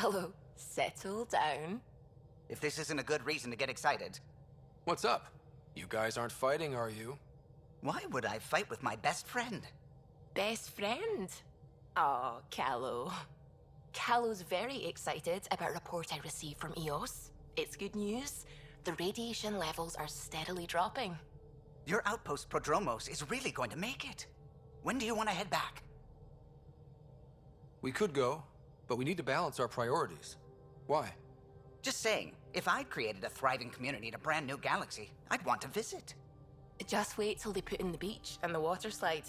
Callow, settle down. If this isn't a good reason to get excited. What's up? You guys aren't fighting, are you? Why would I fight with my best friend? Best friend? Oh, Callow. Callow's very excited about a report I received from EOS. It's good news. The radiation levels are steadily dropping. Your outpost Prodromos is really going to make it. When do you want to head back? We could go, but we need to balance our priorities. Why? Just saying, if I'd created a thriving community in a brand new galaxy, I'd want to visit. Just wait till they put in the beach and the water slide.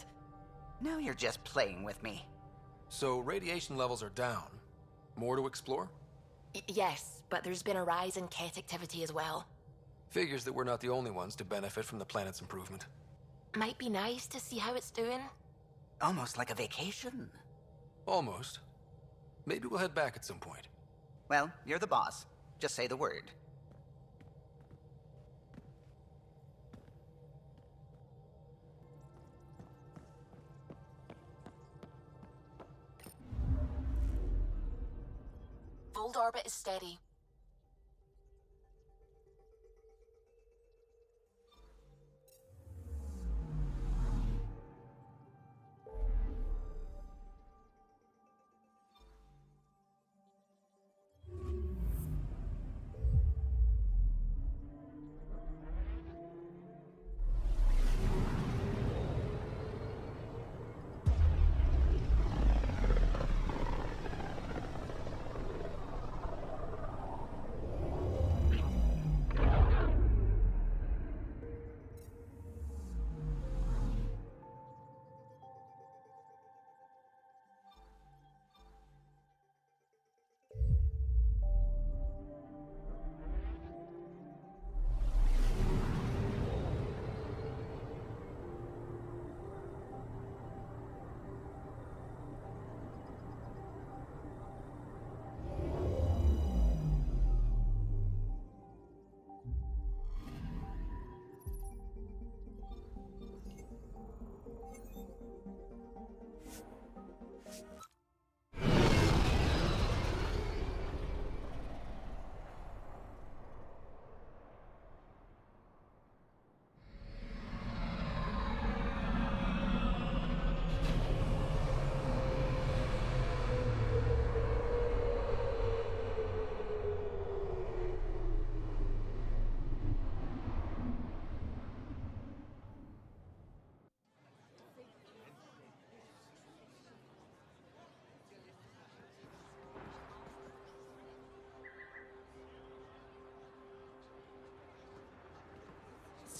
Now you're just playing with me. So radiation levels are down. More to explore? Yes, but there's been a rise in Ket activity as well. Figures that we're not the only ones to benefit from the planet's improvement. Might be nice to see how it's doing. Almost like a vacation. Almost. Maybe we'll head back at some point. Well, you're the boss. Just say the word. Fold orbit is steady.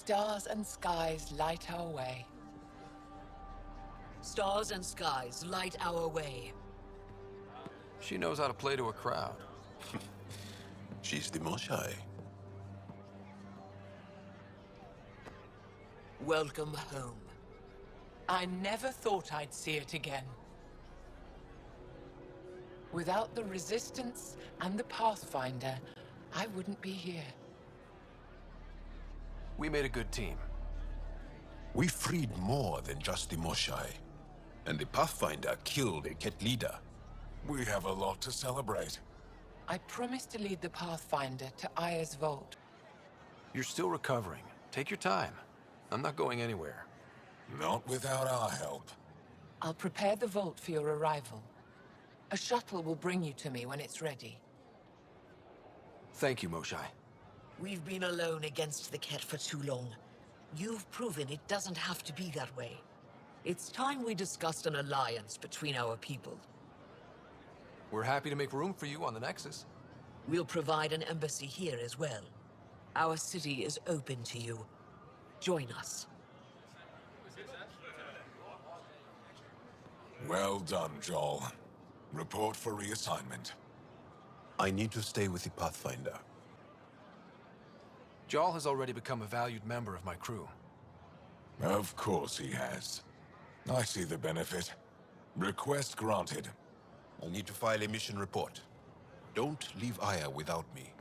Stars and skies light our way. Stars and skies light our way. She knows how to play to a crowd. She's the Moshai. Welcome home. I never thought I'd see it again. Without the Resistance and the Pathfinder, I wouldn't be here. We made a good team. We freed more than just the Moshai. And the Pathfinder killed a Ket leader. We have a lot to celebrate. I promised to lead the Pathfinder to Aya's vault. You're still recovering. Take your time. I'm not going anywhere. Not without our help. I'll prepare the vault for your arrival. A shuttle will bring you to me when it's ready. Thank you, Moshai. We've been alone against the Ket for too long. You've proven it doesn't have to be that way. It's time we discussed an alliance between our people. We're happy to make room for you on the Nexus. We'll provide an embassy here as well. Our city is open to you. Join us. Well done, Joel. Report for reassignment. I need to stay with the Pathfinder. Jal has already become a valued member of my crew. Of course he has. I see the benefit. Request granted. I need to file a mission report. Don't leave Aya without me.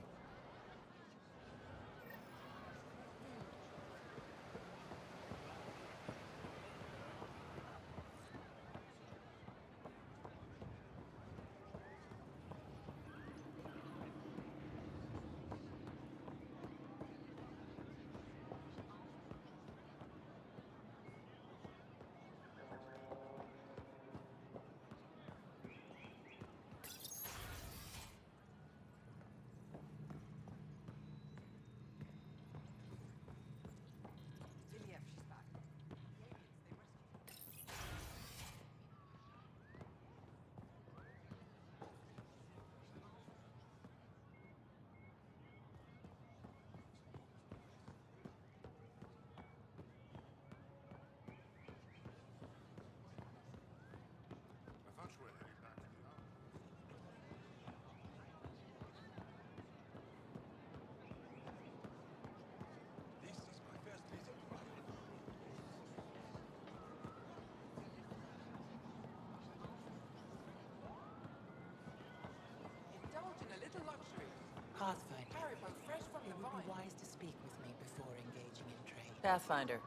Pathfinder.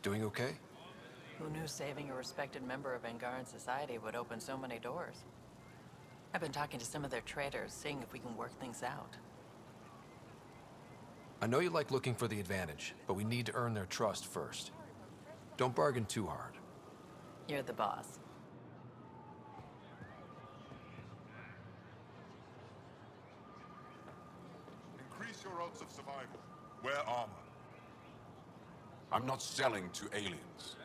Doing okay? Who knew saving a respected member of Angaran society would open so many doors? I've been talking to some of their traders, seeing if we can work things out. I know you like looking for the advantage, but we need to earn their trust first. Don't bargain too hard. You're the boss. Increase your odds of survival. Wear armor. I'm not selling to aliens.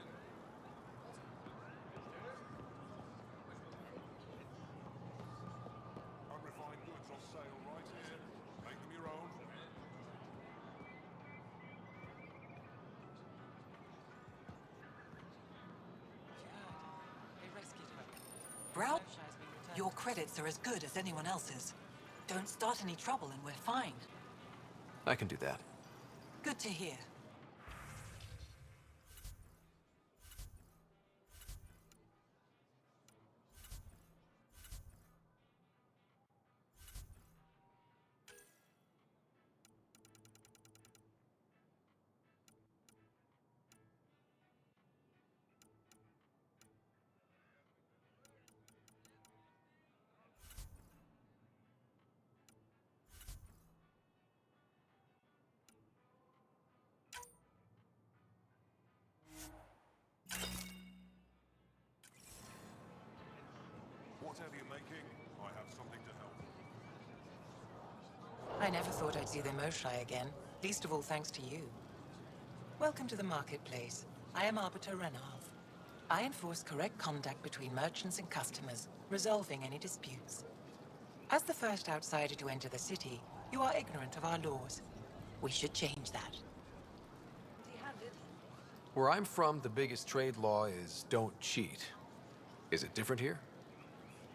Unrefined goods on sale right here. Make them your own. Brown, your credits are as good as anyone else's. Don't start any trouble and we're fine. I can do that. Good to hear. Whatever you're making, I have something to help. I never thought I'd see the Moshae again, least of all thanks to you. Welcome to the marketplace. I am Arbiter Renav. I enforce correct conduct between merchants and customers, resolving any disputes. As the first outsider to enter the city, you are ignorant of our laws. We should change that. Where I'm from, the biggest trade law is don't cheat. Is it different here?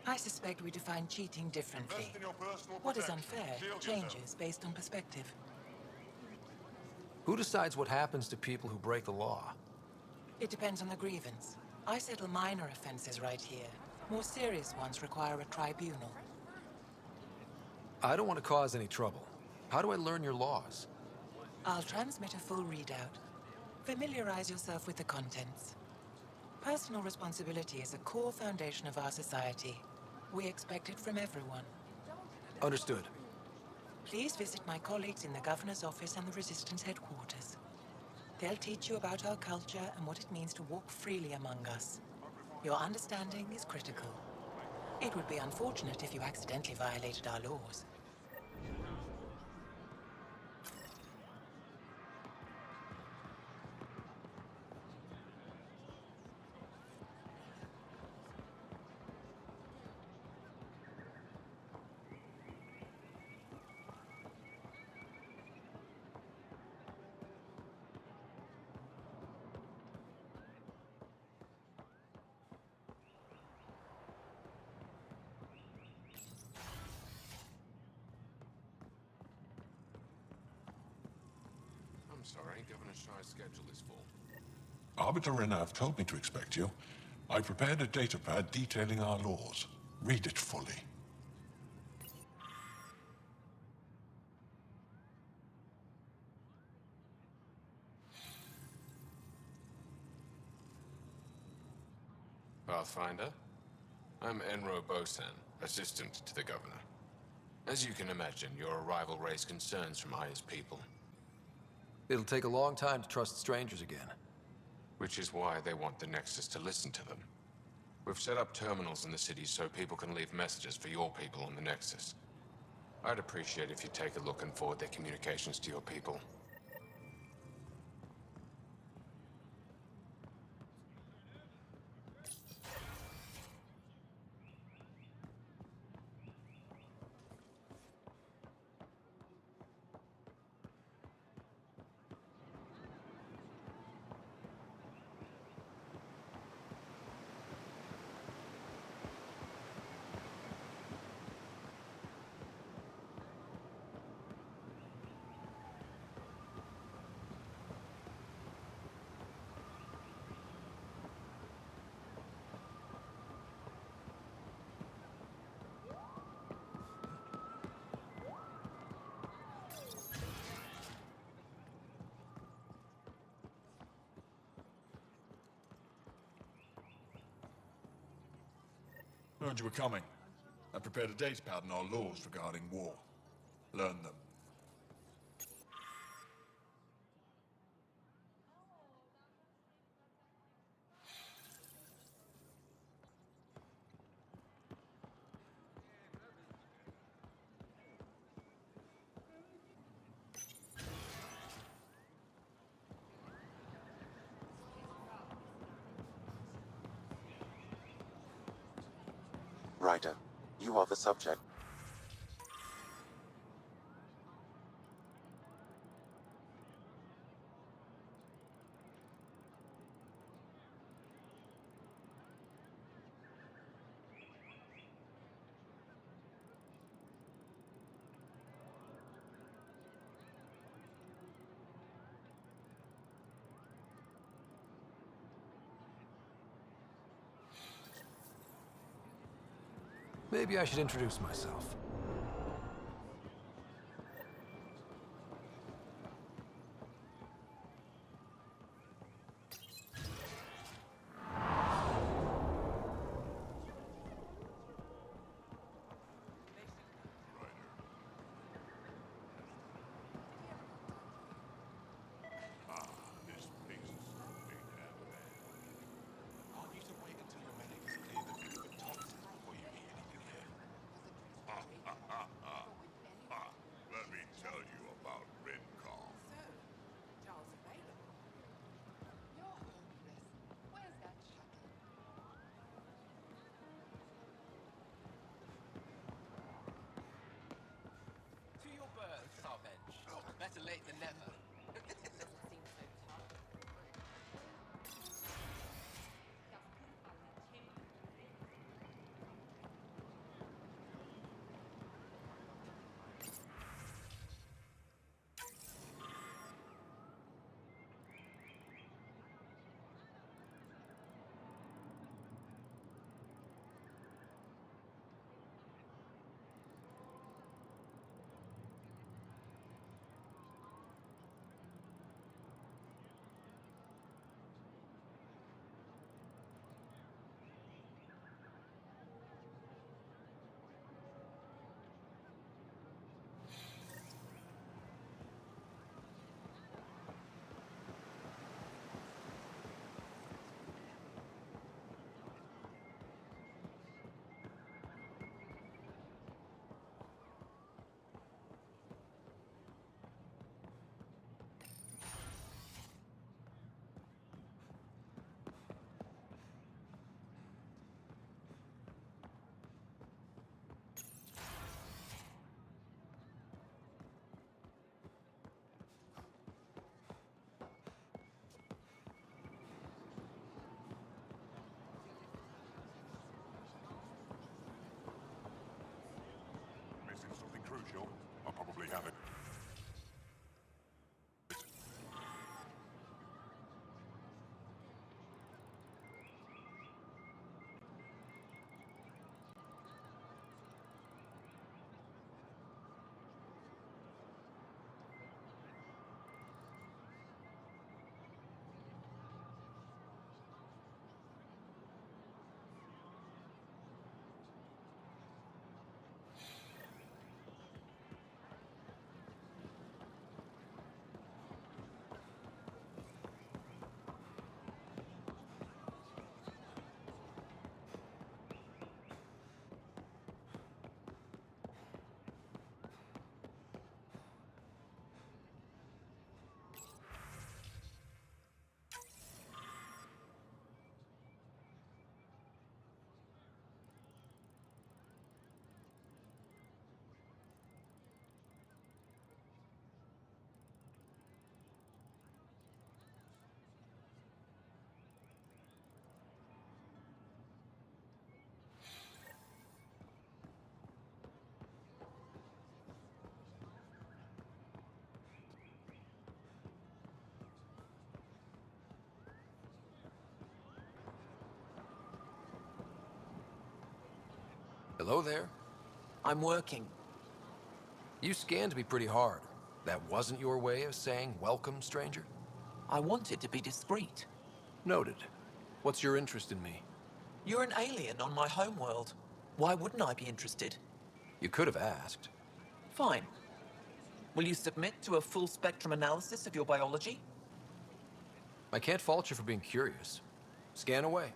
I suspect we define cheating differently. Invest in your personal What is protection. unfair Shield changes yourself. based on perspective. Who decides what happens to people who break the law? It depends on the grievance. I settle minor offenses right here. More serious ones require a tribunal. I don't want to cause any trouble. How do I learn your laws? I'll transmit a full readout. Familiarize yourself with the contents. Personal responsibility is a core foundation of our society. We expect it from everyone. Understood. Please visit my colleagues in the Governor's office and the Resistance headquarters. They'll teach you about our culture and what it means to walk freely among us. Your understanding is critical. It would be unfortunate if you accidentally violated our laws. I'm sorry, Governor Shy's schedule is full. Arbiter Renav told me to expect you. I prepared a datapad detailing our laws. Read it fully. Pathfinder, I'm Enro Bosan, assistant to the governor. As you can imagine, your arrival raised concerns from Aya's people, It'll take a long time to trust strangers again. which is why they want the Nexus to listen to them. We've set up terminals in the city so people can leave messages for your people on the Nexus. I'd appreciate if you take a look and forward their communications to your people. Heard you were coming. I prepared a datapad on our laws regarding war. Learn them. Writer, you are the subject. Maybe I should introduce myself. This place is something to have a man. I'll need to wait until your medics clear the view of tops before you eat anything here. Let me tell you about Red Calm. To your birth, Sarbench. Better late than never. Missing something crucial? I'll probably have it. Hello there. I'm working. You scanned me pretty hard. That wasn't your way of saying welcome, stranger? I wanted to be discreet. Noted. What's your interest in me? You're an alien on my homeworld. Why wouldn't I be interested? You could have asked. Fine. Will you submit to a full spectrum analysis of your biology? I can't fault you for being curious. Scan away.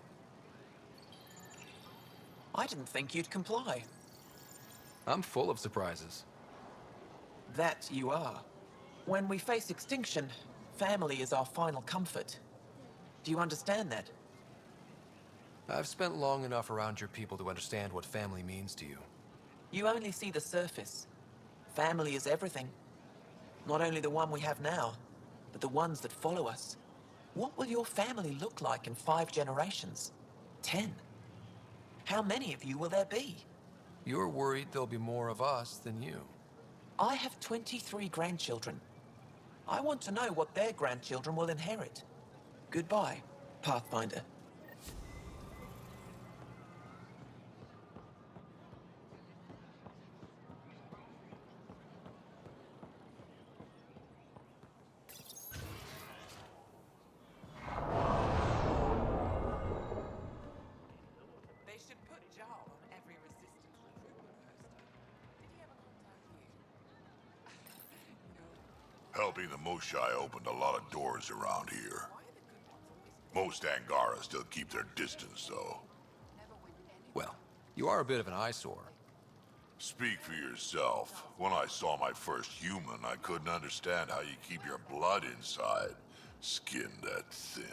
I didn't think you'd comply. I'm full of surprises. That you are. When we face extinction, family is our final comfort. Do you understand that? I've spent long enough around your people to understand what family means to you. You only see the surface. Family is everything. Not only the one we have now, but the ones that follow us. What will your family look like in 5 generations? 10? How many of you will there be? You're worried there'll be more of us than you. I have 23 grandchildren. I want to know what their grandchildren will inherit. Goodbye, Pathfinder. They should put Jarl on every resistance recruitment poster. Did he ever contact you? Helping the Moshai opened a lot of doors around here. Most Angara still keep their distance, though. Well, you are a bit of an eyesore. Speak for yourself. When I saw my first human, I couldn't understand how you keep your blood inside. Skin that thin.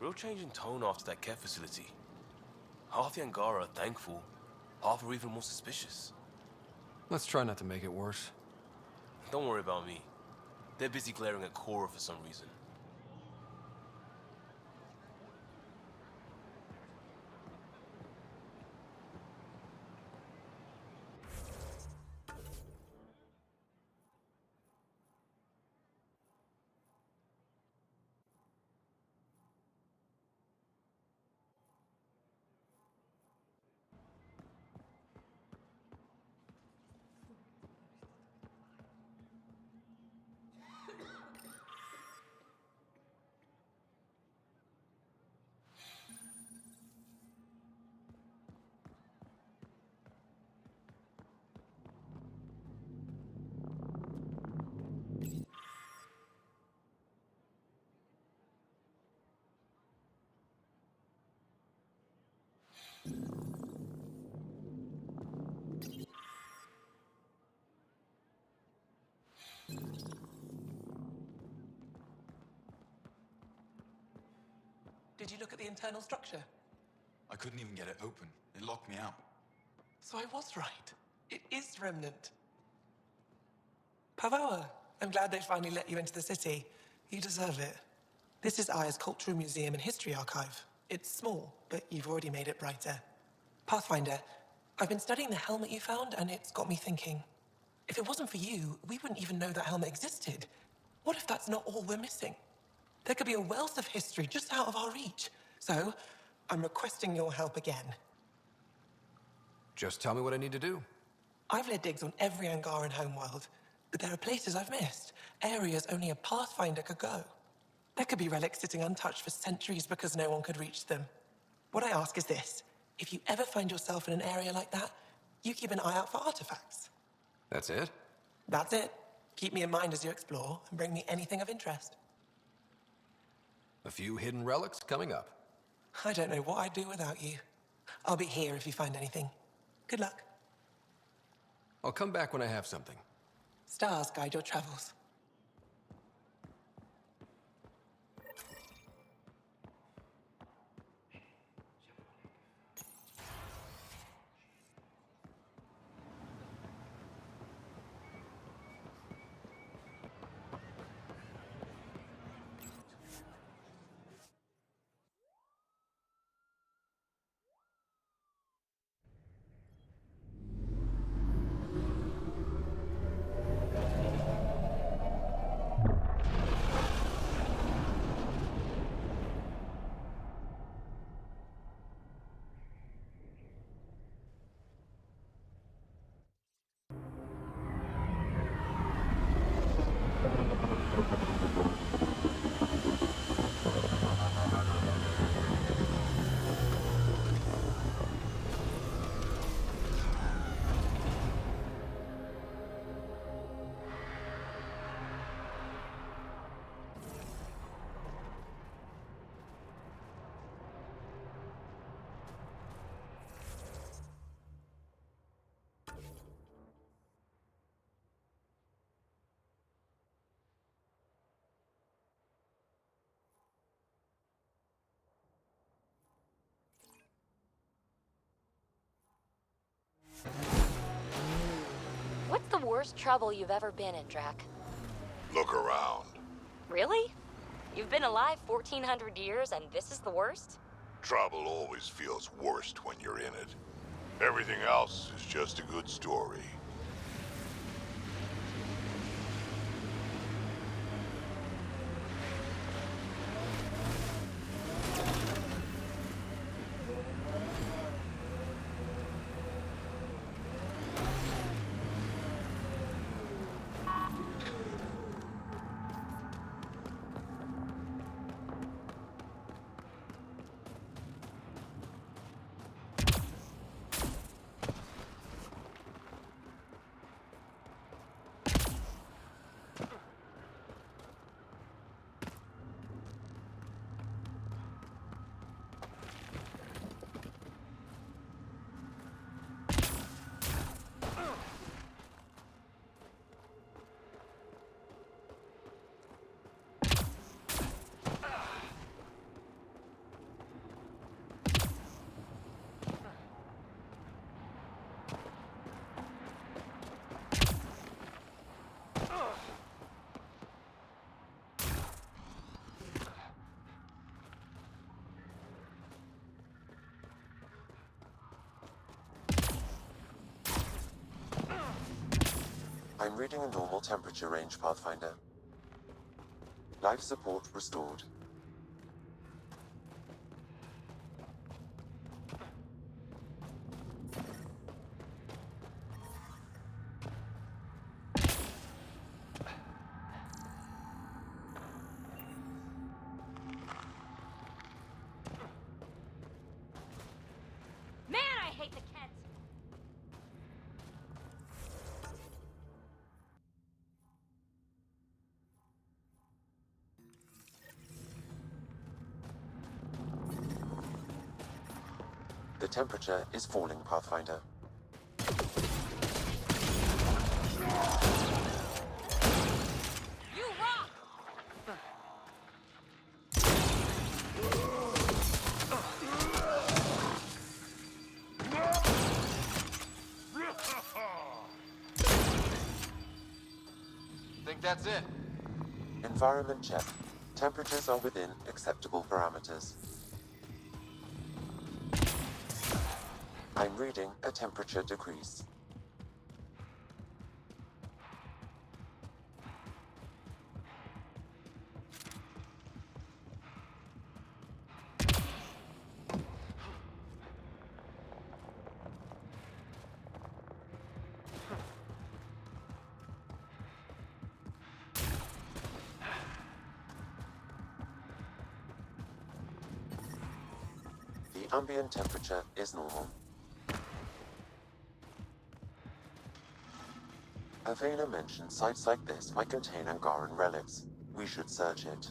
Real change in tone after that care facility. Half the Angara are thankful, half are even more suspicious. Let's try not to make it worse. Don't worry about me. They're busy glaring at Cora for some reason. Did you look at the internal structure? I couldn't even get it open. It locked me out. So I was right. It is Remnant. Pavoa, I'm glad they finally let you into the city. You deserve it. This is Aya's Cultural Museum and History Archive. It's small, but you've already made it brighter. Pathfinder, I've been studying the helmet you found, and it's got me thinking. If it wasn't for you, we wouldn't even know that helmet existed. What if that's not all we're missing? There could be a wealth of history just out of our reach. So, I'm requesting your help again. Just tell me what I need to do. I've led digs on every Angaran homeworld, but there are places I've missed, areas only a Pathfinder could go. There could be relics sitting untouched for centuries because no one could reach them. What I ask is this: if you ever find yourself in an area like that, you keep an eye out for artifacts. That's it? That's it. Keep me in mind as you explore, and bring me anything of interest. A few hidden relics coming up. I don't know what I'd do without you. I'll be here if you find anything. Good luck. I'll come back when I have something. Stars guide your travels. worst trouble you've ever been in, Drac? Look around. Really? You've been alive 1,400 years and this is the worst? Trouble always feels worst when you're in it. Everything else is just a good story. I'm reading a normal temperature range, Pathfinder. Life support restored. Man, I hate the Kent! The temperature is falling, Pathfinder. You rock! Think that's it? Environment check. Temperatures are within acceptable parameters. I'm reading a temperature decrease. The ambient temperature is normal. Avena mentioned sites like this might contain Angaran relics. We should search it.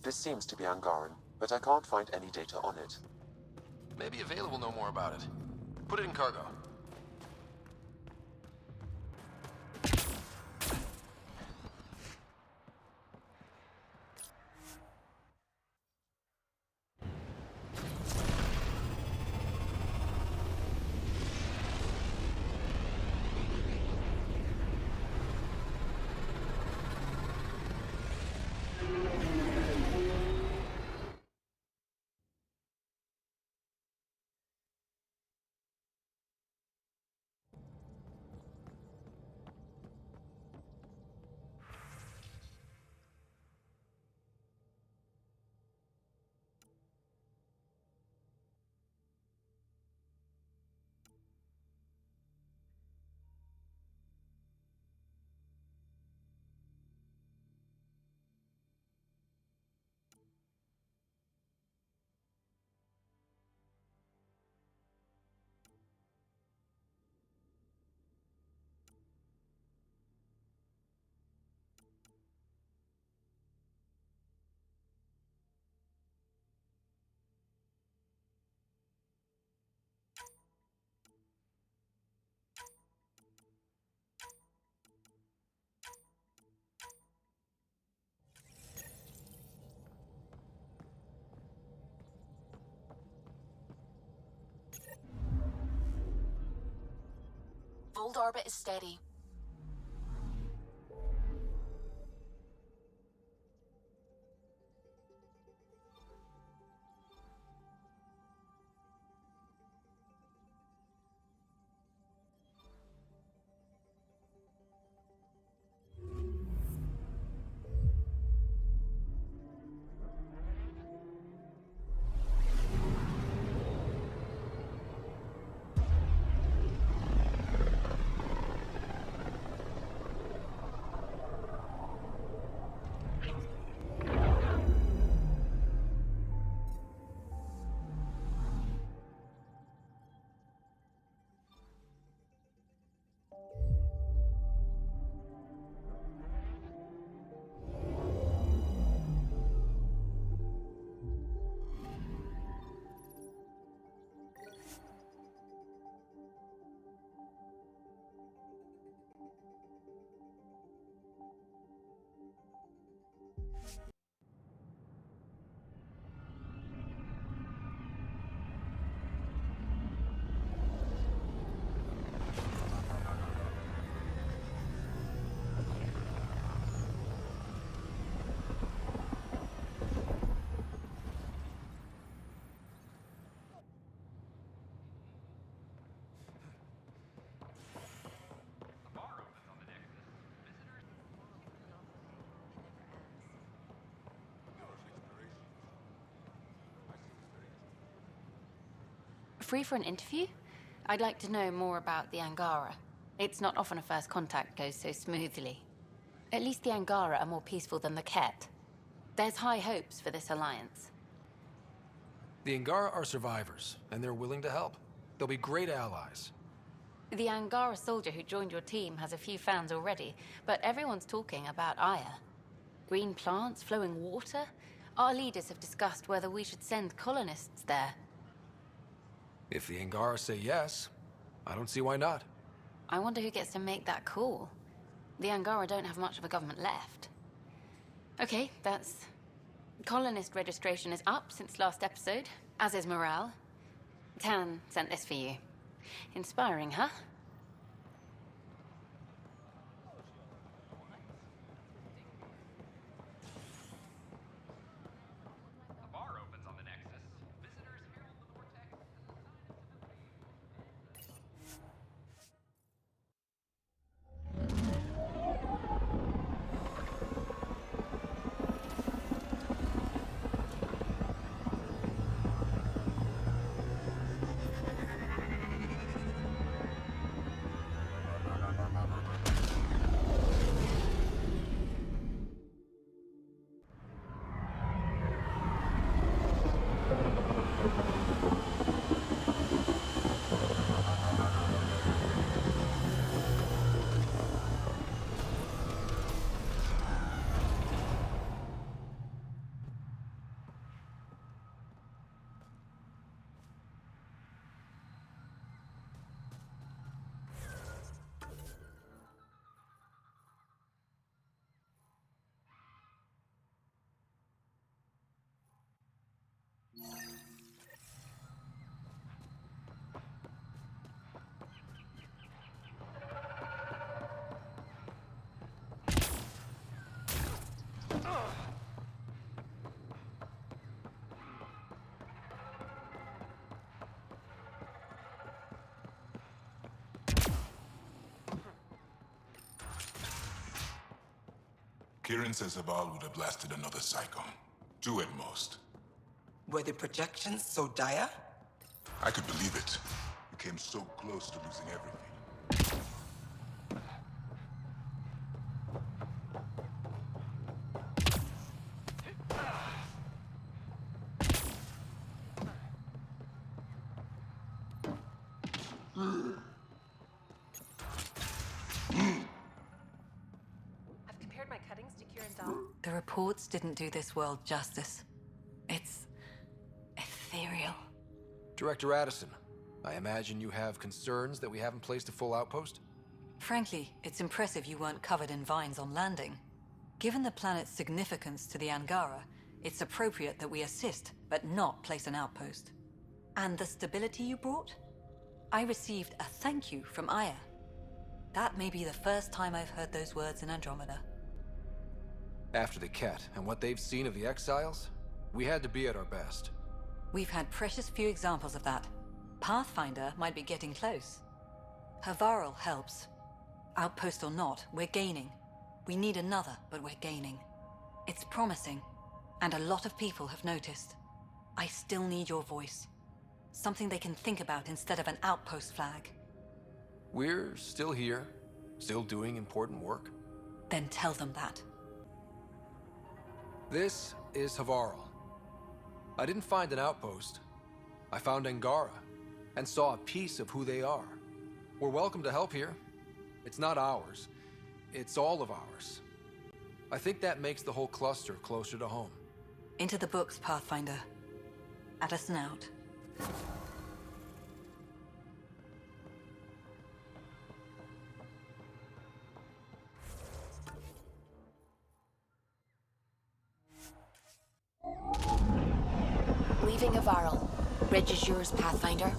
This seems to be Angaran, but I can't find any data on it. Maybe Available will know more about it. Put it in cargo. Hold orbit is steady. Free for an interview? I'd like to know more about the Angara. It's not often a first contact goes so smoothly. At least the Angara are more peaceful than the Ket. There's high hopes for this alliance. The Angara are survivors, and they're willing to help. They'll be great allies. The Angara soldier who joined your team has a few fans already, but everyone's talking about Aya. Green plants, flowing water? Our leaders have discussed whether we should send colonists there. If the Angara say yes, I don't see why not. I wonder who gets to make that call. The Angara don't have much of a government left. Okay, that's... Colonist registration is up since last episode, as is morale. Tan sent this for you. Inspiring, huh? Kieran says Sabal would have blasted another cycle. 2 at most. Were the projections so dire? I could believe it. We came so close to losing everything. I've compared my cuttings to Kieran's own. The reports didn't do this world justice. It's ethereal. Director Addison, I imagine you have concerns that we haven't placed a full outpost? Frankly, it's impressive you weren't covered in vines on landing. Given the planet's significance to the Angara, it's appropriate that we assist, but not place an outpost. And the stability you brought? I received a thank you from Aya. That may be the first time I've heard those words in Andromeda. After the Ket and what they've seen of the exiles, we had to be at our best. We've had precious few examples of that. Pathfinder might be getting close. Havarl helps. Outpost or not, we're gaining. We need another, but we're gaining. It's promising, and a lot of people have noticed. I still need your voice. Something they can think about instead of an outpost flag. We're still here, still doing important work. Then tell them that. This is Havarl. I didn't find an outpost. I found Angara, and saw a piece of who they are. We're welcome to help here. It's not ours. It's all of ours. I think that makes the whole cluster closer to home. Into the books, Pathfinder. Addison out. Leaving Havarl. Bridge is yours, Pathfinder.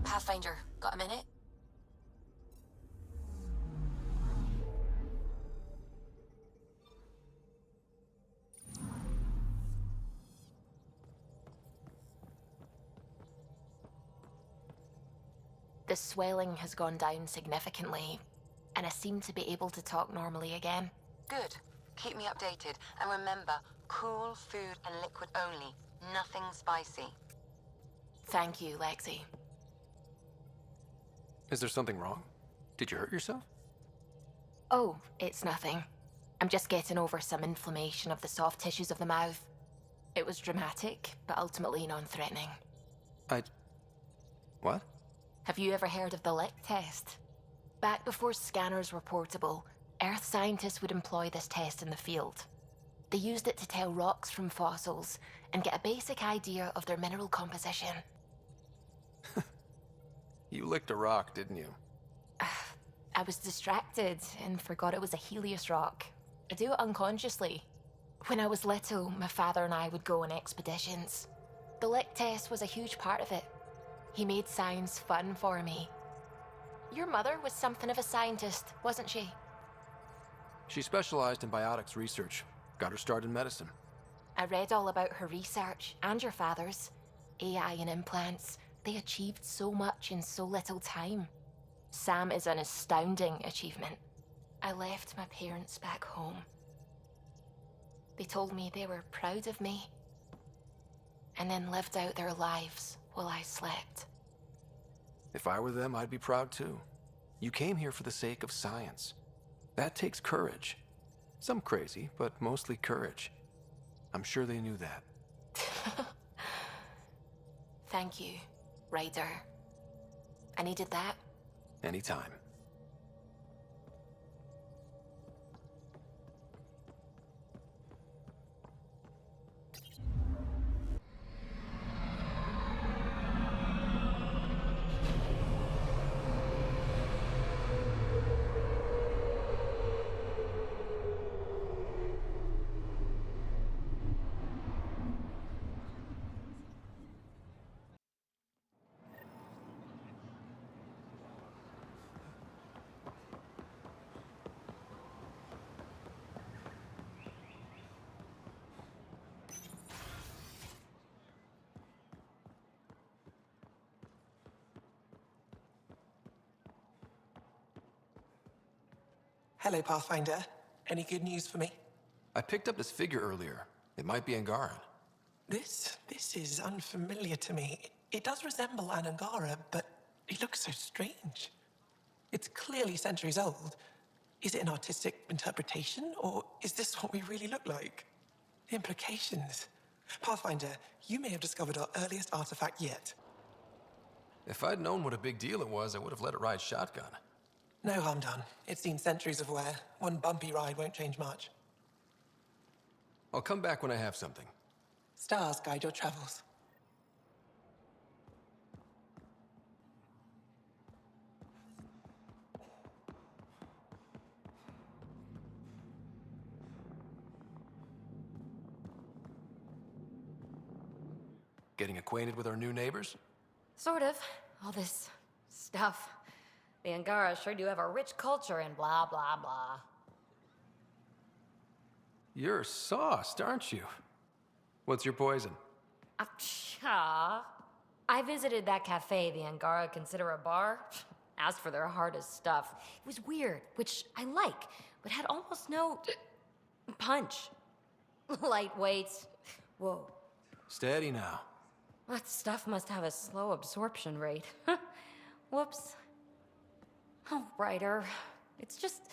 Pathfinder, got a minute? The swelling has gone down significantly, and I seem to be able to talk normally again. Good. Keep me updated. And remember, cool food and liquid only. Nothing spicy. Thank you, Lexi. Is there something wrong? Did you hurt yourself? Oh, it's nothing. I'm just getting over some inflammation of the soft tissues of the mouth. It was dramatic, but ultimately non-threatening. What? Have you ever heard of the lick test? Back before scanners were portable, Earth scientists would employ this test in the field. They used it to tell rocks from fossils and get a basic idea of their mineral composition. You licked a rock, didn't you? I was distracted and forgot it was a Helios rock. I do it unconsciously. When I was little, my father and I would go on expeditions. The lick test was a huge part of it. He made science fun for me. Your mother was something of a scientist, wasn't she? She specialized in biotics research. Got her start in medicine. I read all about her research, and your father's. AI and implants. They achieved so much in so little time. Sam is an astounding achievement. I left my parents back home. They told me they were proud of me, and then lived out their lives while I slept. If I were them, I'd be proud too. You came here for the sake of science. That takes courage. Some crazy, but mostly courage. I'm sure they knew that. Thank you, Ryder. I needed that. Anytime. Hello, Pathfinder. Any good news for me? I picked up this figure earlier. It might be Angaran. This is unfamiliar to me. It does resemble an Angara, but it looks so strange. It's clearly centuries old. Is it an artistic interpretation, or is this what we really look like? The implications. Pathfinder, you may have discovered our earliest artifact yet. If I'd known what a big deal it was, I would have let it ride shotgun. No harm done. It's seen centuries of wear. One bumpy ride won't change much. I'll come back when I have something. Stars guide your travels. Getting acquainted with our new neighbors? Sort of. All this stuff. The Angara sure do have a rich culture and blah, blah, blah. You're sauced, aren't you? What's your poison? I visited that cafe the Angara consider a bar. Asked for their hardest stuff. It was weird, which I like, but had almost no punch. Lightweight. Whoa. Steady now. That stuff must have a slow absorption rate. Whoops. Oh, Ryder. It's just...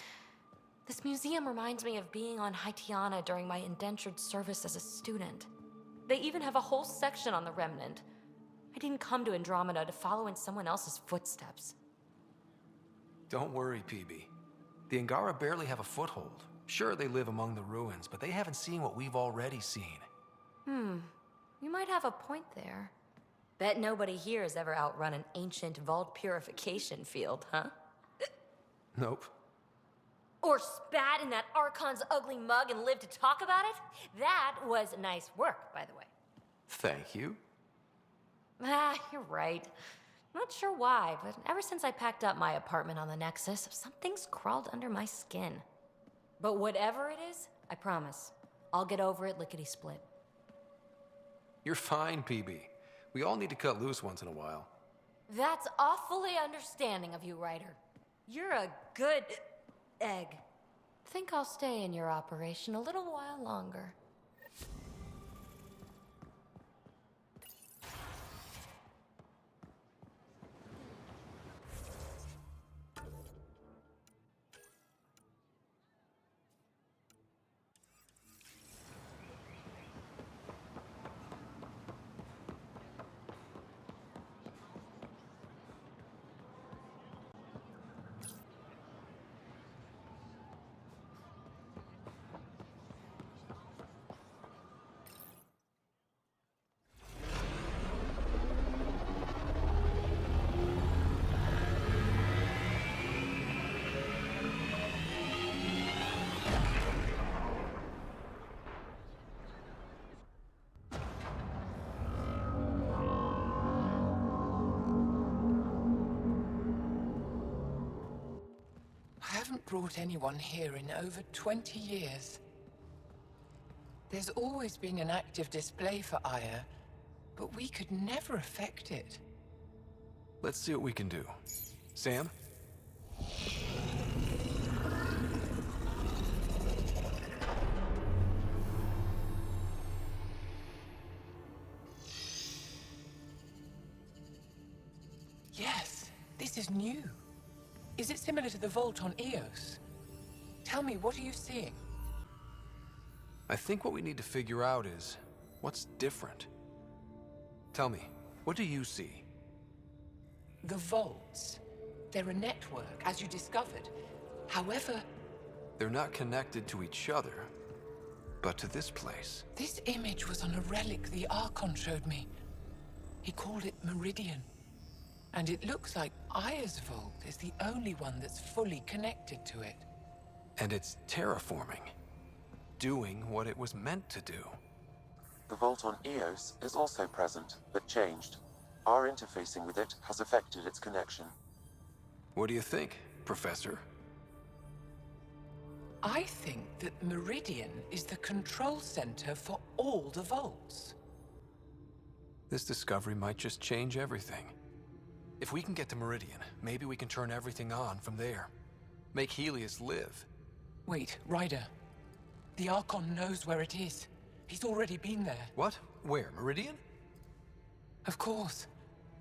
This museum reminds me of being on Haitiana during my indentured service as a student. They even have a whole section on the Remnant. I didn't come to Andromeda to follow in someone else's footsteps. Don't worry, PB. The Angara barely have a foothold. Sure, they live among the ruins, but they haven't seen what we've already seen. You might have a point there. Bet nobody here has ever outrun an ancient vault purification field, huh? Nope. Or spat in that Archon's ugly mug and lived to talk about it? That was nice work, by the way. Thank you. You're right. Not sure why, but ever since I packed up my apartment on the Nexus, something's crawled under my skin. But whatever it is, I promise, I'll get over it lickety-split. You're fine, PB. We all need to cut loose once in a while. That's awfully understanding of you, Ryder. You're a good egg. Think I'll stay in your operation a little while longer. I haven't brought anyone here in over 20 years. There's always been an active display for Aya, but we could never affect it. Let's see what we can do. Sam? Yes, this is new. Is it similar to the vault on Eos? Tell me, what are you seeing? I think what we need to figure out is what's different. Tell me, what do you see? The vaults. They're a network, as you discovered. However... They're not connected to each other, but to this place. This image was on a relic the Archon showed me. He called it Meridian. And it looks like Aya's vault is the only one that's fully connected to it. And it's terraforming. Doing what it was meant to do. The vault on Eos is also present, but changed. Our interfacing with it has affected its connection. What do you think, Professor? I think that Meridian is the control center for all the vaults. This discovery might just change everything. If we can get to Meridian, maybe we can turn everything on from there. Make Helios live. Wait, Ryder. The Archon knows where it is. He's already been there. What? Where? Meridian? Of course.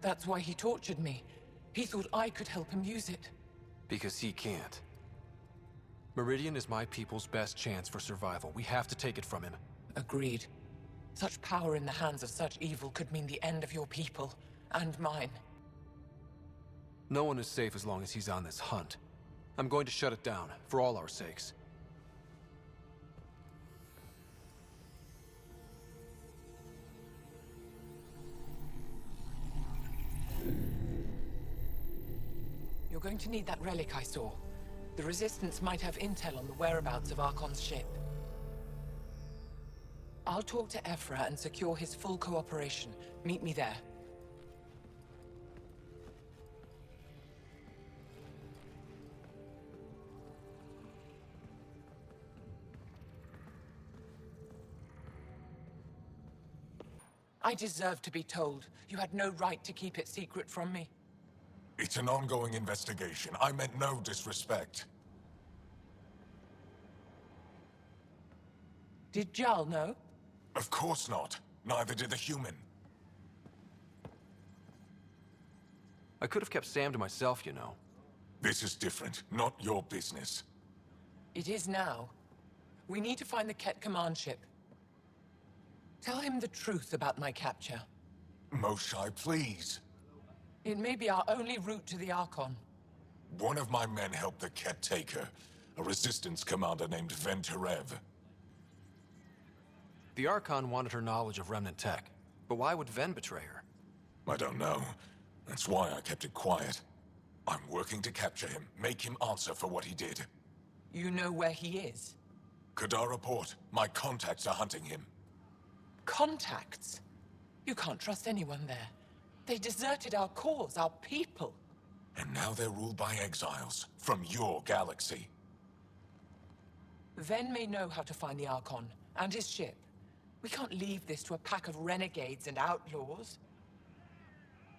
That's why he tortured me. He thought I could help him use it. Because he can't. Meridian is my people's best chance for survival. We have to take it from him. Agreed. Such power in the hands of such evil could mean the end of your people, and mine. No one is safe as long as he's on this hunt. I'm going to shut it down, for all our sakes. You're going to need that relic I saw. The Resistance might have intel on the whereabouts of Archon's ship. I'll talk to Ephra and secure his full cooperation. Meet me there. I deserve to be told. You had no right to keep it secret from me. It's an ongoing investigation. I meant no disrespect. Did Jal know? Of course not. Neither did the human. I could have kept Sam to myself, you know. This is different. Not your business. It is now. We need to find the Ket command ship. Tell him the truth about my capture. Moshai, please. It may be our only route to the Archon. One of my men helped the Ket take her. A resistance commander named Venturev. The Archon wanted her knowledge of Remnant tech, but why would Ven betray her? I don't know. That's why I kept it quiet. I'm working to capture him, make him answer for what he did. You know where he is? Kadara Port. My contacts are hunting him. Contacts? You can't trust anyone there. They deserted our cause, our people. And now they're ruled by exiles from your galaxy. Ven may know how to find the Archon and his ship. We can't leave this to a pack of renegades and outlaws.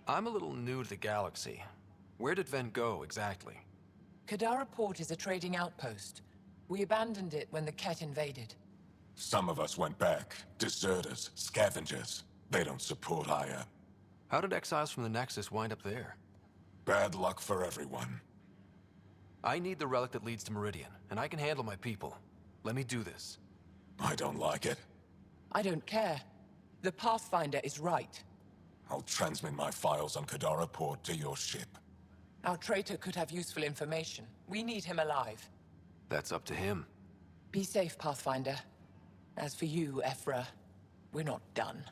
I'm a little new to the galaxy. Where did Ven go, exactly? Kadara Port is a trading outpost. We abandoned it when the Ket invaded. Some of us went back. Deserters, scavengers. They don't support Aya. How did exiles from the Nexus wind up there? Bad luck for everyone. I need the relic that leads to Meridian, and I can handle my people. Let me do this. I don't like it. I don't care. The Pathfinder is right. I'll transmit my files on Kadara Port to your ship. Our traitor could have useful information. We need him alive. That's up to him. Be safe, Pathfinder. As for you, Ephra, we're not done.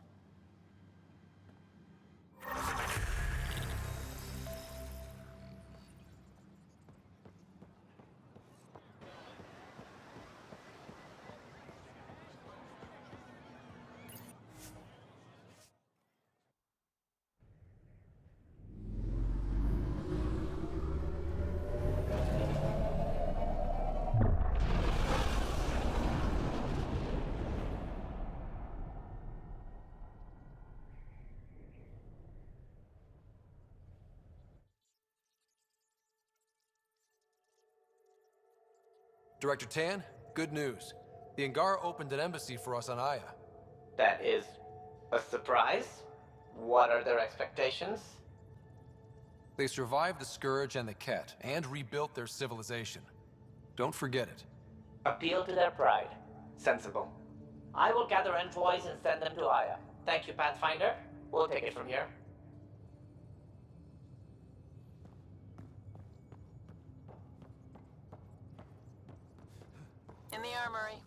Director Tan, good news. The Angara opened an embassy for us on Aya. That is a surprise? What are their expectations? They survived the Scourge and the Ket, and rebuilt their civilization. Don't forget it. Appeal to their pride. Sensible. I will gather envoys and send them to Aya. Thank you, Pathfinder. We'll take it from here. In the armory.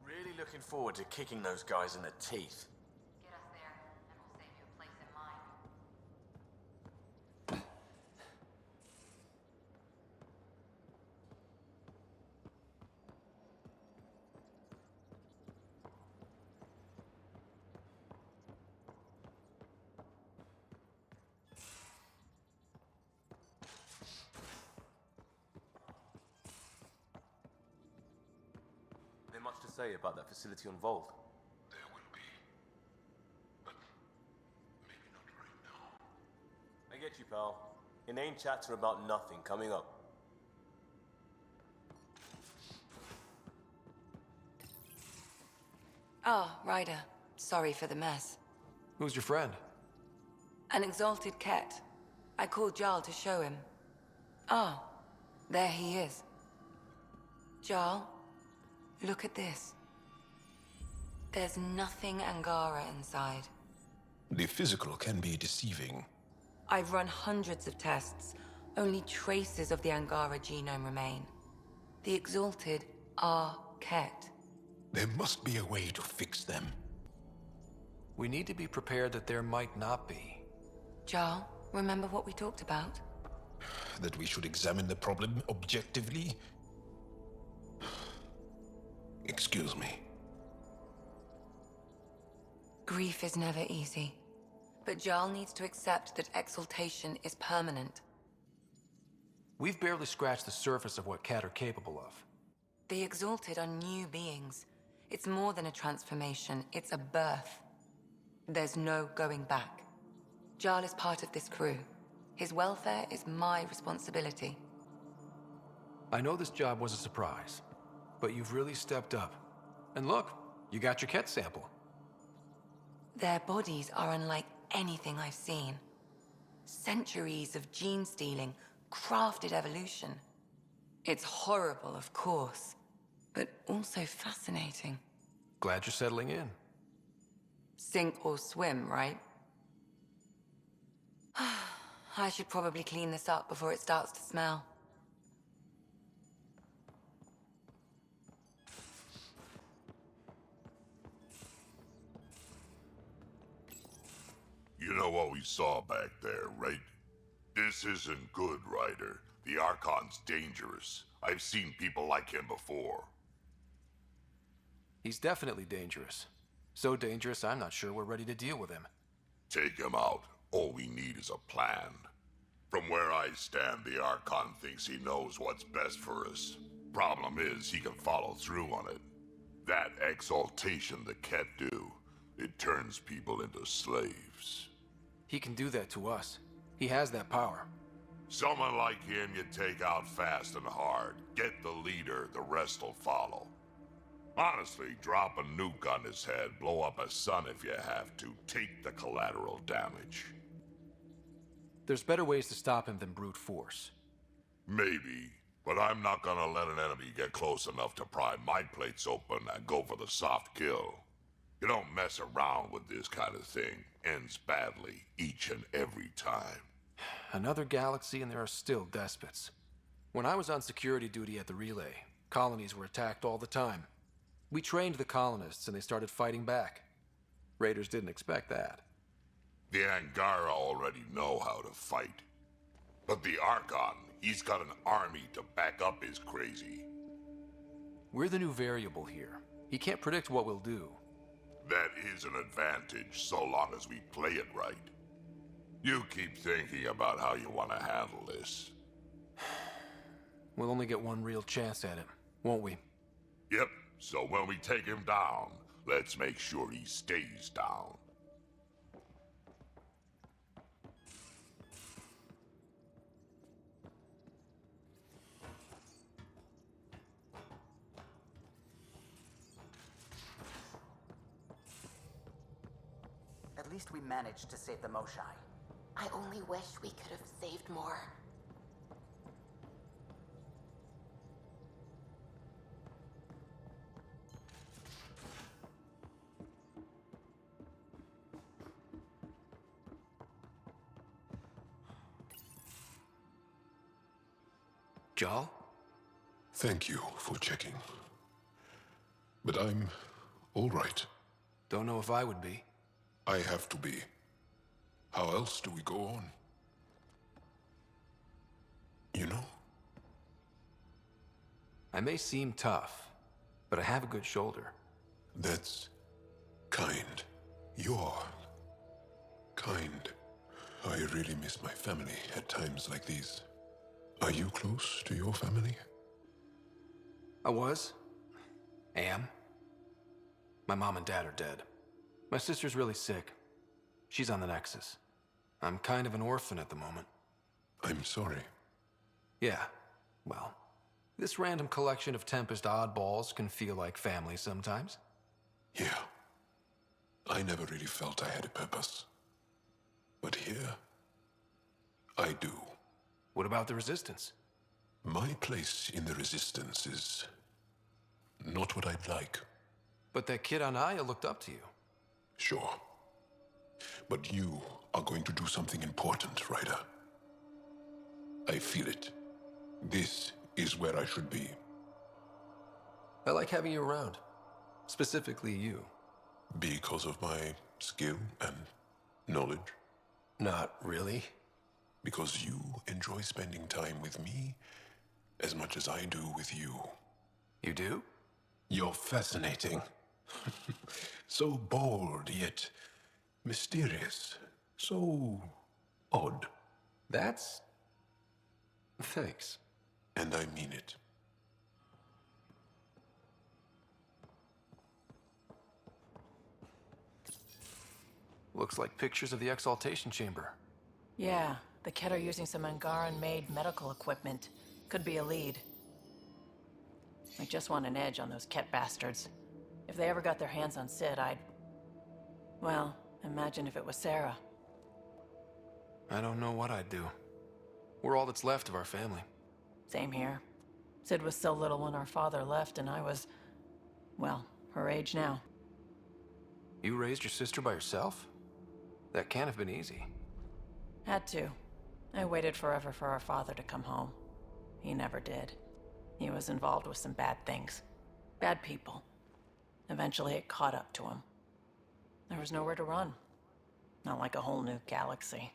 Really looking forward to kicking those guys in the teeth. Get us there, and we'll save you a place in mine. There much to say about that facility on Vault? There will be. But maybe not right now. I get you, pal. Inane chatter about nothing coming up. Oh, Ryder. Sorry for the mess. Who's your friend? An exalted Ket. I called Jarl to show him. Oh, there he is. Jarl, look at this. There's nothing Angara inside. The physical can be deceiving. I've run hundreds of tests. Only traces of the Angara genome remain. The exalted are Ket. There must be a way to fix them. We need to be prepared that there might not be. Jarl, remember what we talked about? That we should examine the problem objectively? Excuse me. Grief is never easy. But Jarl needs to accept that exaltation is permanent. We've barely scratched the surface of what Cat are capable of. The exalted are new beings. It's more than a transformation, it's a birth. There's no going back. Jarl is part of this crew. His welfare is my responsibility. I know this job was a surprise, but you've really stepped up. And look, you got your Ket sample. Their bodies are unlike anything I've seen. Centuries of gene stealing, crafted evolution. It's horrible, of course, but also fascinating. Glad you're settling in. Sink or swim, right? I should probably clean this up before it starts to smell. You know what we saw back there, right? This isn't good, Ryder. The Archon's dangerous. I've seen people like him before. He's definitely dangerous. So dangerous, I'm not sure we're ready to deal with him. Take him out. All we need is a plan. From where I stand, the Archon thinks he knows what's best for us. Problem is, he can follow through on it. That exaltation the Ket do, it turns people into slaves. He can do that to us. He has that power. Someone like him you take out fast and hard. Get the leader, the rest will follow. Honestly, drop a nuke on his head, blow up a sun if you have to. Take the collateral damage. There's better ways to stop him than brute force. Maybe, but I'm not gonna let an enemy get close enough to pry my plates open and go for the soft kill. You don't mess around with this kind of thing. Ends badly, each and every time. Another galaxy and there are still despots. When I was on security duty at the relay, colonies were attacked all the time. We trained the colonists and they started fighting back. Raiders didn't expect that. The Angara already know how to fight. But the Archon, he's got an army to back up his crazy. We're the new variable here. He can't predict what we'll do. That is an advantage so long as we play it right. You keep thinking about how you want to handle this. We'll only get one real chance at him, won't we? Yep, so when we take him down, let's make sure he stays down. At least we managed to save the Moshai. I only wish we could have saved more. Jarl? Thank you for checking. But I'm all right. Don't know if I would be. I have to be. How else do we go on? You know? I may seem tough, but I have a good shoulder. That's kind. You're kind. I really miss my family at times like these. Are you close to your family? I was. Am. My mom and dad are dead. My sister's really sick. She's on the Nexus. I'm kind of an orphan at the moment. I'm sorry. Yeah, well, this random collection of Tempest oddballs can feel like family sometimes. Yeah. I never really felt I had a purpose. But here, I do. What about the Resistance? My place in the Resistance is not what I'd like. But that kid on Aya looked up to you. Sure. But you are going to do something important, Ryder. I feel it. This is where I should be. I like having you around. Specifically you. Because of my skill and knowledge? Not really. Because you enjoy spending time with me as much as I do with you. You do? You're fascinating. So bold, yet mysterious. So odd. That's... Thanks. And I mean it. Looks like pictures of the Exaltation Chamber. Yeah, the Ket are using some Angaran-made medical equipment. Could be a lead. I just want an edge on those Ket bastards. If they ever got their hands on Sid, well, imagine if it was Sarah. I don't know what I'd do. We're all that's left of our family. Same here. Sid was so little when our father left, and I was, well, her age now. You raised your sister by yourself? That can't have been easy. Had to. I waited forever for our father to come home. He never did. He was involved with some bad things. Bad people. Eventually it caught up to him. There was nowhere to run. Not like a whole new galaxy.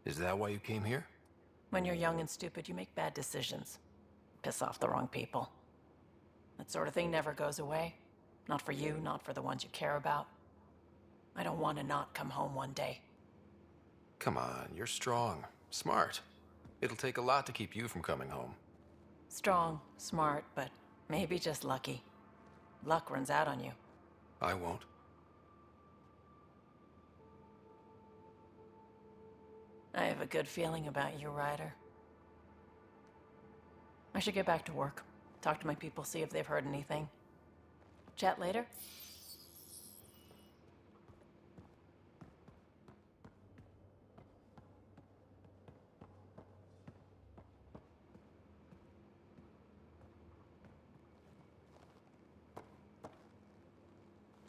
Is that why you came here? When you're young and stupid, you make bad decisions. Piss off the wrong people. That sort of thing never goes away. Not for you, not for the ones you care about. I don't want to not come home one day. Come on, you're strong, smart. It'll take a lot to keep you from coming home. Strong, smart, but maybe just lucky. Luck runs out on you. I won't. I have a good feeling about you, Ryder. I should get back to work. Talk to my people, see if they've heard anything. Chat later?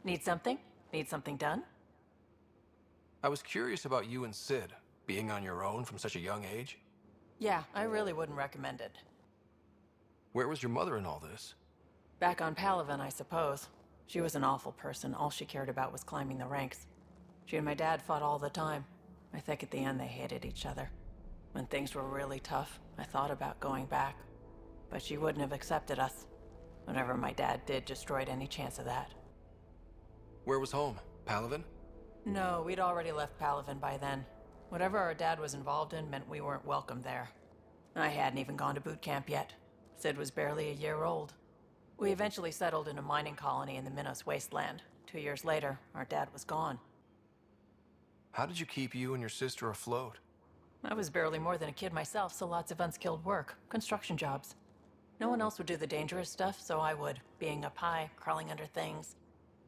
Need something? Need something done? I was curious about you and Sid, being on your own from such a young age. Yeah, I really wouldn't recommend it. Where was your mother in all this? Back on Palaven, I suppose. She was an awful person. All she cared about was climbing the ranks. She and my dad fought all the time. I think at the end they hated each other. When things were really tough, I thought about going back. But she wouldn't have accepted us. Whatever my dad did destroyed any chance of that. Where was home? Palaven? No, we'd already left Palaven by then. Whatever our dad was involved in meant we weren't welcome there. I hadn't even gone to boot camp yet. Sid was barely a year old. We eventually settled in a mining colony in the Minos wasteland. 2 years later, our dad was gone. How did you keep you and your sister afloat? I was barely more than a kid myself, so lots of unskilled work. Construction jobs. No one else would do the dangerous stuff, so I would. Being up high, crawling under things.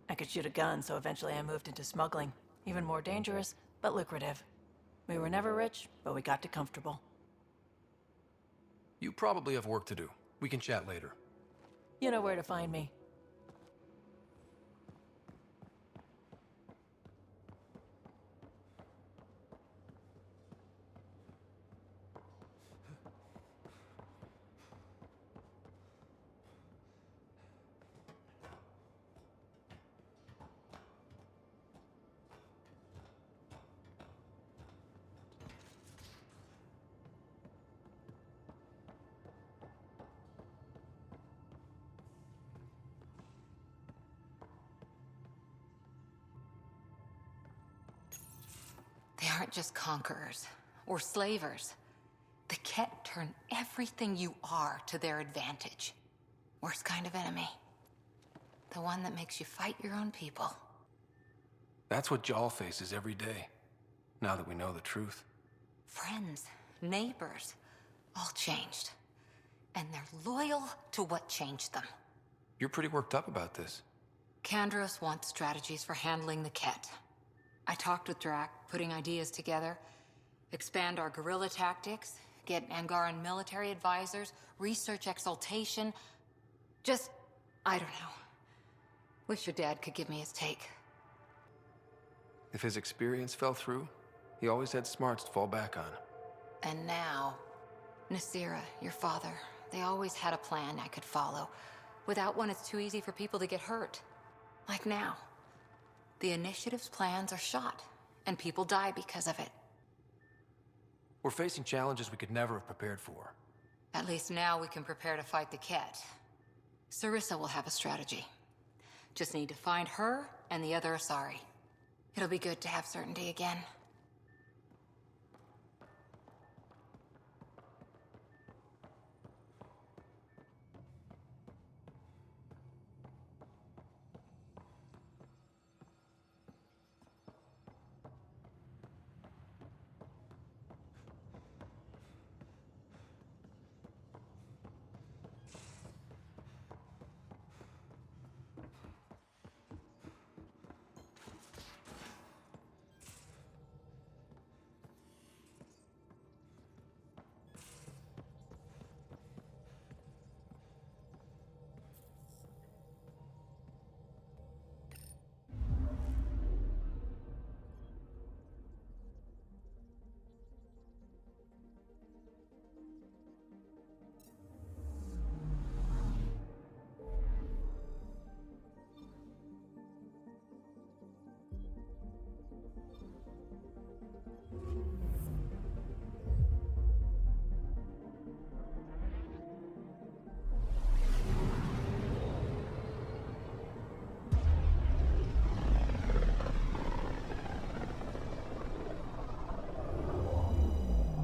I could shoot a gun, so eventually I moved into smuggling. Even more dangerous, but lucrative. We were never rich, but we got to comfortable. You probably have work to do. We can chat later. You know where to find me. They aren't just conquerors or slavers. The Ket turn everything you are to their advantage. Worst kind of enemy. The one that makes you fight your own people. That's what Jal faces every day, now that we know the truth. Friends, neighbors, all changed. And they're loyal to what changed them. You're pretty worked up about this. Kandros wants strategies for handling the Ket. I talked with Drac, putting ideas together. Expand our guerrilla tactics, get Angaran military advisors, research exaltation. Just, I don't know. Wish your dad could give me his take. If his experience fell through, he always had smarts to fall back on. And now, Nasira, your father, they always had a plan I could follow. Without one, it's too easy for people to get hurt. Like now. The Initiative's plans are shot, and people die because of it. We're facing challenges we could never have prepared for. At least now we can prepare to fight the Ket. Sarissa will have a strategy. Just need to find her and the other Asari. It'll be good to have certainty again.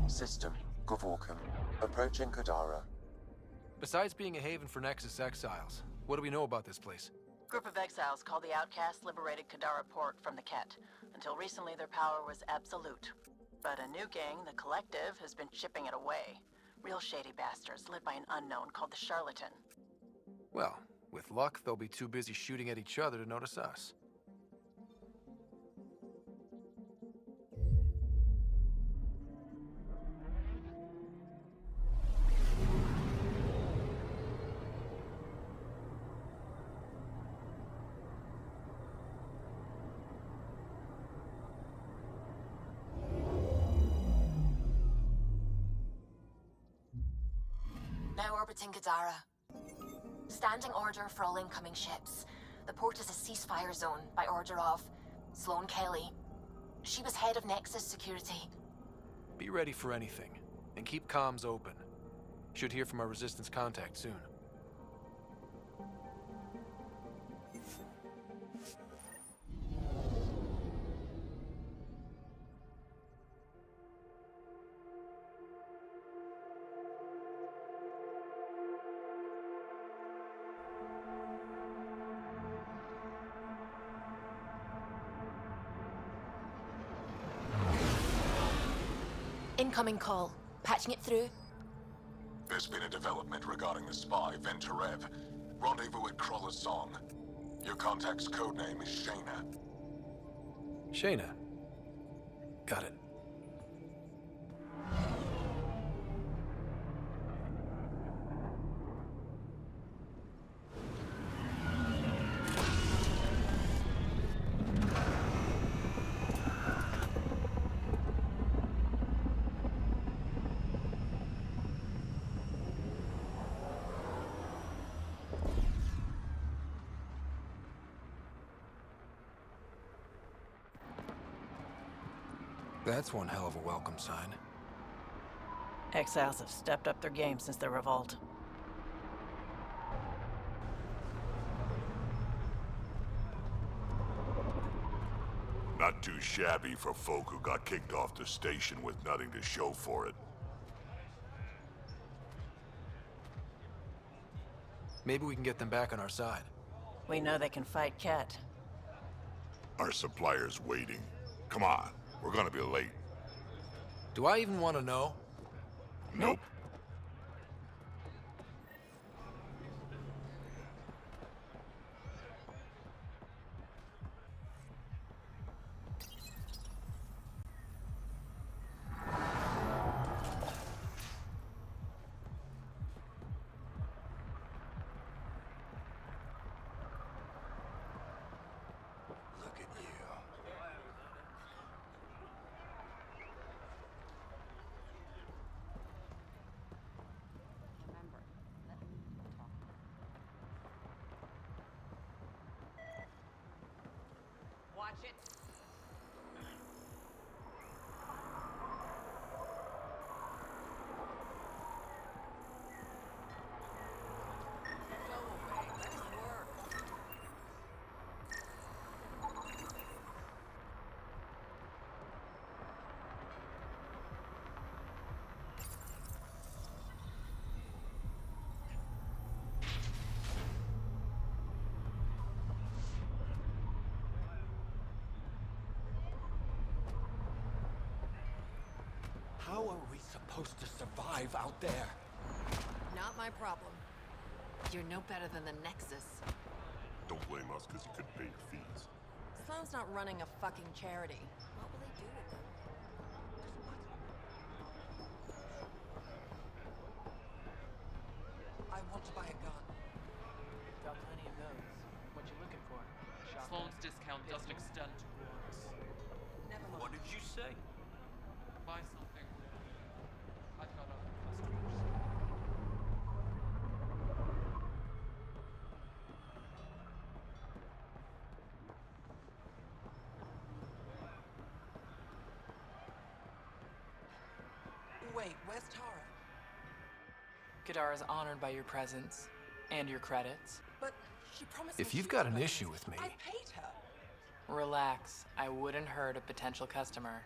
System, Govorkum. Approaching Kadara. Besides being a haven for Nexus exiles, what do we know about this place? Group of exiles called the Outcasts liberated Kadara port from the Ket. Until recently, their power was absolute. But a new gang, the Collective, has been chipping it away. Real shady bastards, led by an unknown called the Charlatan. Well, with luck, they'll be too busy shooting at each other to notice us. Now orbiting Kadara. Standing order for all incoming ships. The port is a ceasefire zone by order of Sloane Kelly. She was head of Nexus security. Be ready for anything, and keep comms open. Should hear from our Resistance contact soon. Incoming call. Patching it through. There's been a development regarding the spy, Venturev. Rendezvous at Crawler's Song. Your contact's codename is Shayna. Shayna. Got it. That's one hell of a welcome sign. Exiles have stepped up their game since the revolt. Not too shabby for folk who got kicked off the station with nothing to show for it. Maybe we can get them back on our side. We know they can fight Ket. Our supplier's waiting. Come on, we're gonna be late. Do I even want to know? Nope. How are we supposed to survive out there? Not my problem. You're no better than the Nexus. Don't blame us because you couldn't pay your fees. Sloan's not running a fucking charity. What will they do with them? I want to buy a gun. Got plenty of those. What you looking for? Sloan's discount doesn't extend to orcs. Never mind. What did you say? Buy something. I've got other customers. Wait, where's Tara? Kadara is honored by your presence and your credits. But she promised If me you've she got would an pay issue us. with me... I paid her. Relax. I wouldn't hurt a potential customer.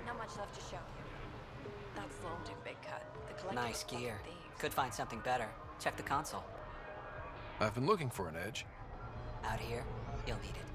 Not much left to show here. That Sloan took big cut. The collective Nice of fucking gear. thieves. Could find something better. Check the console. I've been looking for an edge. Out here, you'll need it.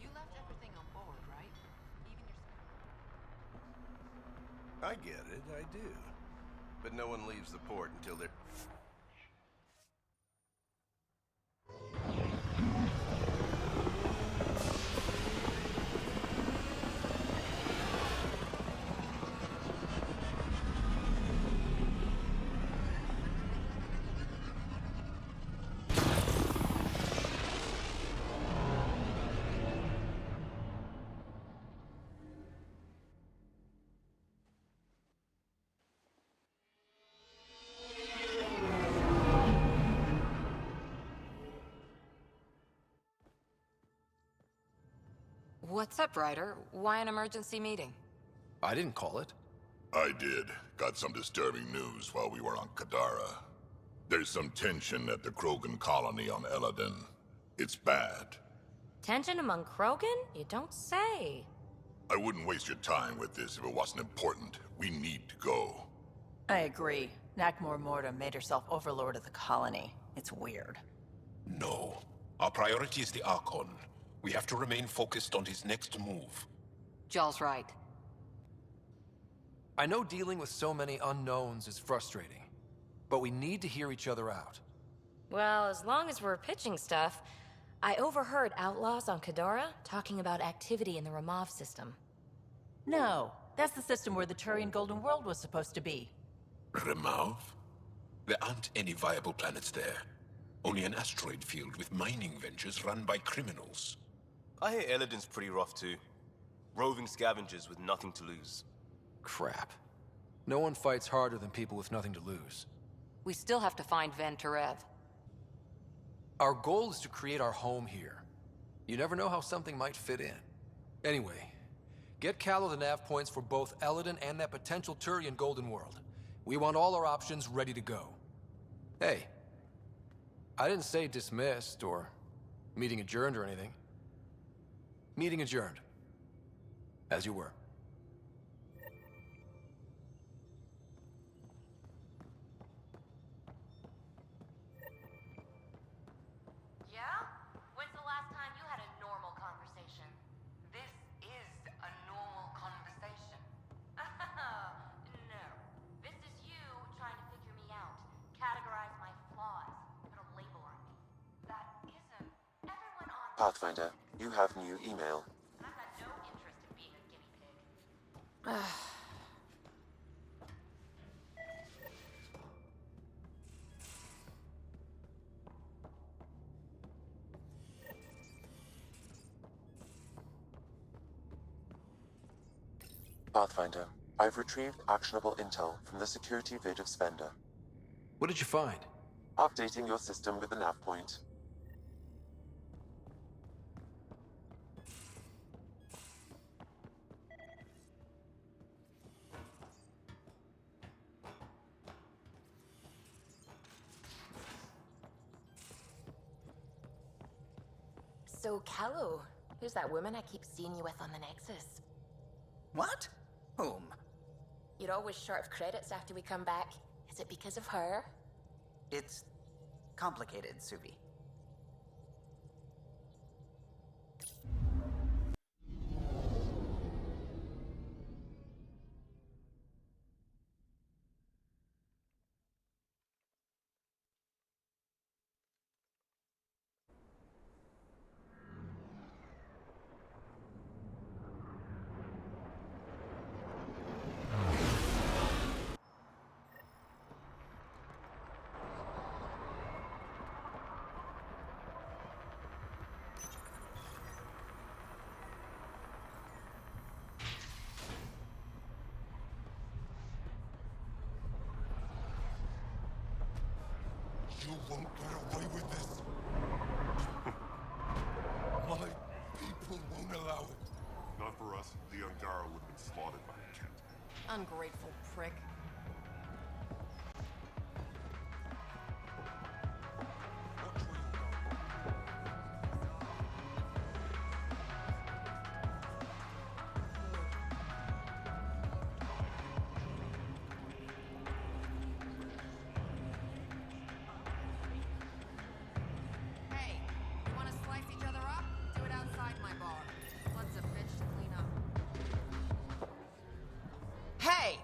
You left everything on board, right? Even your... I get it, I do. But no one leaves the port until they're... What's up, Ryder? Why an emergency meeting? I didn't call it. I did. Got some disturbing news while we were on Kadara. There's some tension at the Krogan colony on Eladin. It's bad. Tension among Krogan? You don't say. I wouldn't waste your time with this if it wasn't important. We need to go. I agree. Nakmor Morta made herself overlord of the colony. It's weird. No. Our priority is the Archon. We have to remain focused on his next move. Jall's right. I know dealing with so many unknowns is frustrating, but we need to hear each other out. Well, as long as we're pitching stuff, I overheard outlaws on Kadara talking about activity in the Ramov system. No, that's the system where the Turian Golden World was supposed to be. Remov? There aren't any viable planets there. Only an asteroid field with mining ventures run by criminals. I hear Elodin's pretty rough too. Roving scavengers with nothing to lose. Crap. No one fights harder than people with nothing to lose. We still have to find Van Terev. Our goal is to create our home here. You never know how something might fit in. Anyway, get Callow the nav points for both Elodin and that potential Turian Golden World. We want all our options ready to go. Hey, I didn't say dismissed or meeting adjourned or anything. Meeting adjourned. As you were. Yeah? When's the last time you had a normal conversation? This is a normal conversation. No. This is you trying to figure me out, categorize my flaws, put a label on me. That isn't everyone on Pathfinder, you have new email. I've got no interest in being a guinea pig. Pathfinder, I've retrieved actionable intel from the security vid of Spender. What did you find? Updating your system with the nav point. So, Callow, who's that woman I keep seeing you with on the Nexus? What? Whom? You're always short of credits after we come back. Is it because of her? It's complicated, Suvi. You won't get away with this. My people won't allow it. Not for us. The Angara would have been slaughtered by a cat. Ungrateful prick. Hey, you want to slice each other up? Do it outside my bar. Lots of bitch to clean up. Hey!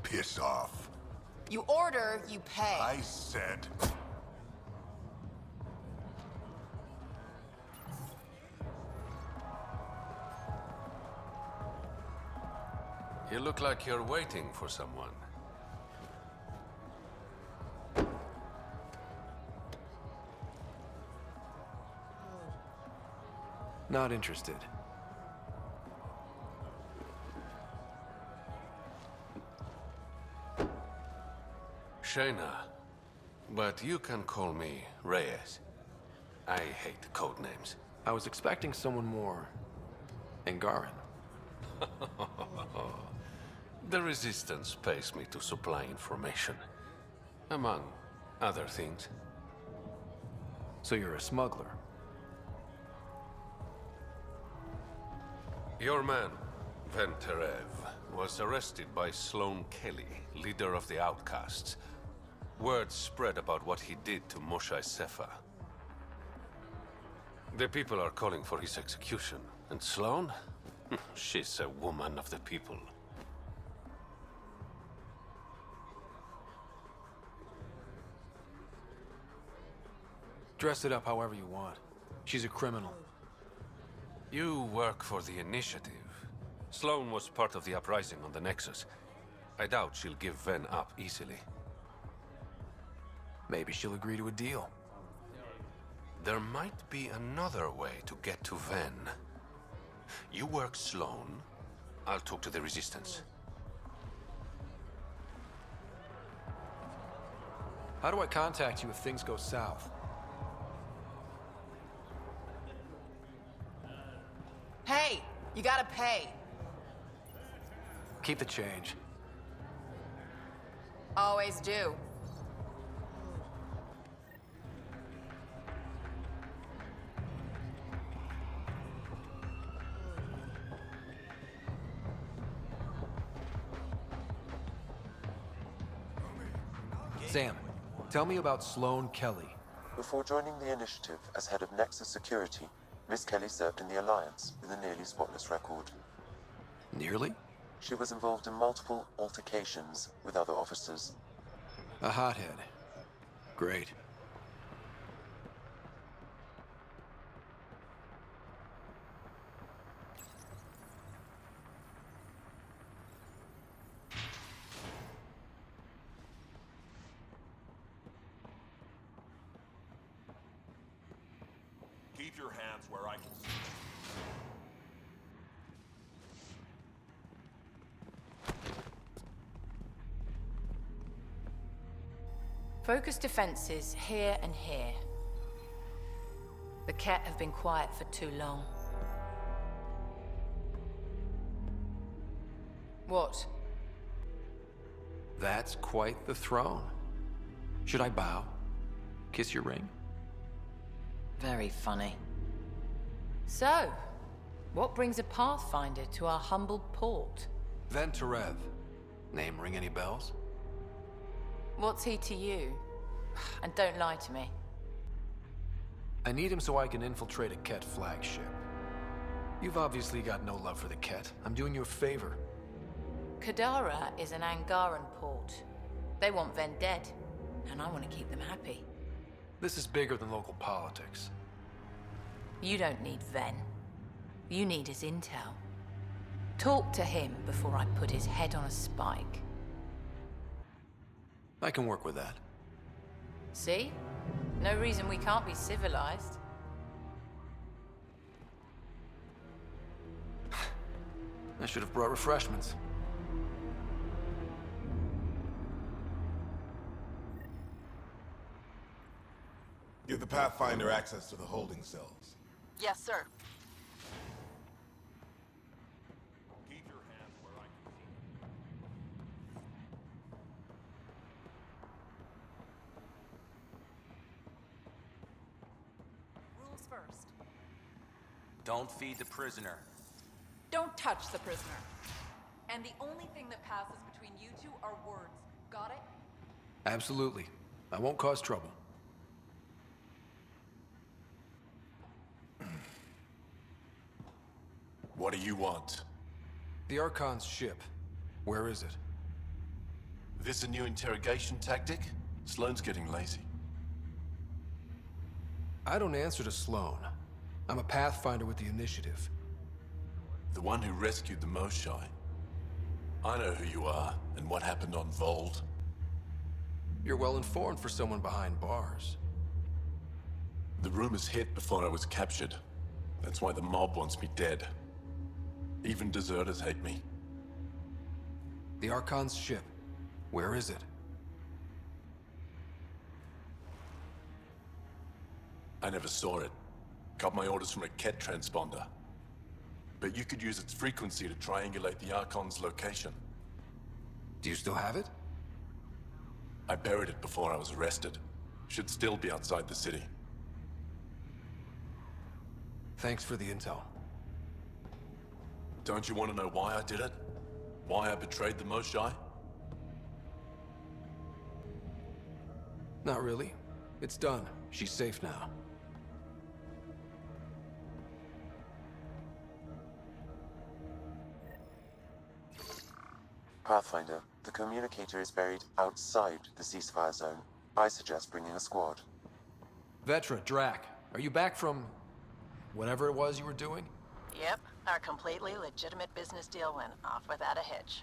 Piss off. You order, you pay. I said. You look like you're waiting for someone. Not interested. Shayna, but you can call me Reyes. I hate code names. I was expecting someone more Angaran. The Resistance pays me to supply information, among other things. So you're a smuggler? Your man, Van Terev, was arrested by Sloane Kelly, leader of the Outcasts. Word spread about what he did to Moshae Sefa. The people are calling for his execution. And Sloane? She's a woman of the people. Dress it up however you want. She's a criminal. You work for the Initiative. Sloane was part of the uprising on the Nexus. I doubt she'll give Ven up easily. Maybe she'll agree to a deal. There might be another way to get to Ven. You work Sloane. I'll talk to the Resistance. How do I contact you if things go south? Hey, you gotta pay. Keep the change. Always do. Sam, tell me about Sloane Kelly. Before joining the Initiative as head of Nexus Security, Miss Kelly served in the Alliance with a nearly spotless record. Nearly? She was involved in multiple altercations with other officers. A hothead. Great. Keep your hands where I can see. Focus defenses here and here. The Ket have been quiet for too long. What? That's quite the throne. Should I bow? Kiss your ring? Very funny. So, what brings a Pathfinder to our humble port? Ven Terev. Name ring any bells? What's he to you? And don't lie to me. I need him so I can infiltrate a Ket flagship. You've obviously got no love for the Ket. I'm doing you a favor. Kadara is an Angaran port. They want Ven dead, and I want to keep them happy. This is bigger than local politics. You don't need Ven. You need his intel. Talk to him before I put his head on a spike. I can work with that. See? No reason we can't be civilized. I should have brought refreshments. Give the Pathfinder access to the holding cells. Yes, sir. Keep your hands where I can see. Rules first. Don't feed the prisoner. Don't touch the prisoner. And the only thing that passes between you two are words. Got it? Absolutely. I won't cause trouble. What do you want? The Archon's ship. Where is it? This a new interrogation tactic? Sloane's getting lazy. I don't answer to Sloane. I'm a Pathfinder with the Initiative. The one who rescued the Moshai. I know who you are, and what happened on Vold. You're well informed for someone behind bars. The rumors hit before I was captured. That's why the mob wants me dead. Even deserters hate me. The Archon's ship. Where is it? I never saw it. Got my orders from a Ket transponder. But you could use its frequency to triangulate the Archon's location. Do you still have it? I buried it before I was arrested. Should still be outside the city. Thanks for the intel. Don't you want to know why I did it? Why I betrayed the Moshai? Not really. It's done. She's safe now. Pathfinder, the communicator is buried outside the ceasefire zone. I suggest bringing a squad. Vetra, Drac, are you back from whatever it was you were doing? Yep, our completely legitimate business deal went off without a hitch.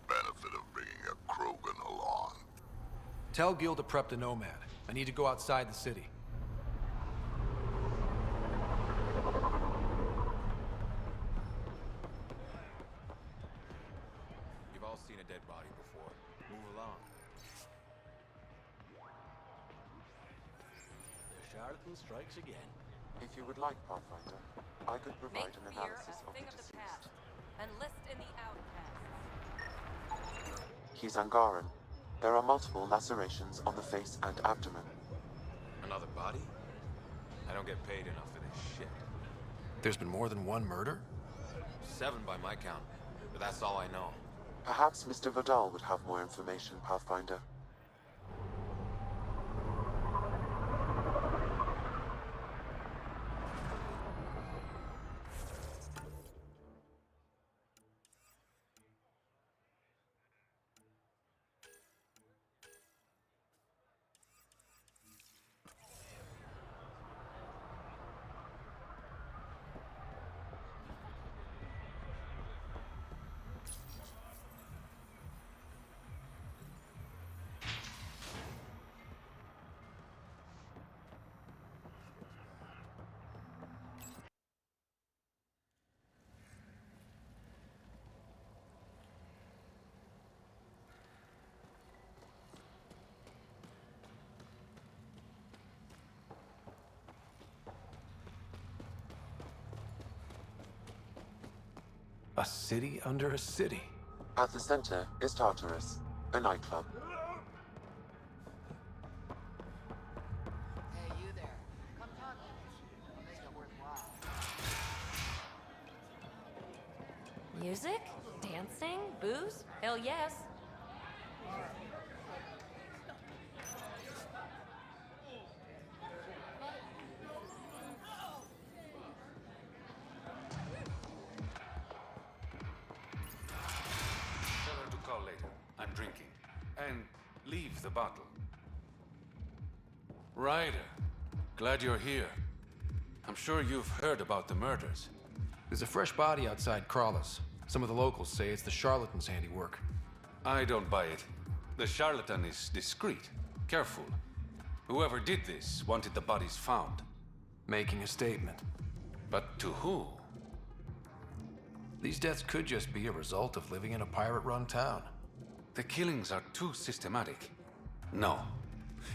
Benefit of bringing a Krogan along. Tell Gil to prep the Nomad. I need to go outside the city. You've all seen a dead body before. Move along. The charlatan strikes again. If you would like, Pathfinder, I could provide Make an fear analysis a of thing the of the deceased. past. Enlist in the outcasts. He's Angaran. There are multiple lacerations on the face and abdomen. Another body? I don't get paid enough for this shit. There's been more than one murder? 7 by my count, but that's all I know. Perhaps Mr. Vidal would have more information, Pathfinder. A city under a city. At the center is Tartarus, a nightclub. Hey, you there. Come talk to me. I'll make it worthwhile. Music? Dancing? Booze? Hell yes. Tell her to call later. I'm drinking. And leave the bottle. Ryder, glad you're here. I'm sure you've heard about the murders. There's a fresh body outside Kralis. Some of the locals say it's the charlatan's handiwork. I don't buy it. The charlatan is discreet, careful. Whoever did this wanted the bodies found. Making a statement. But to who? These deaths could just be a result of living in a pirate-run town. The killings are too systematic. No.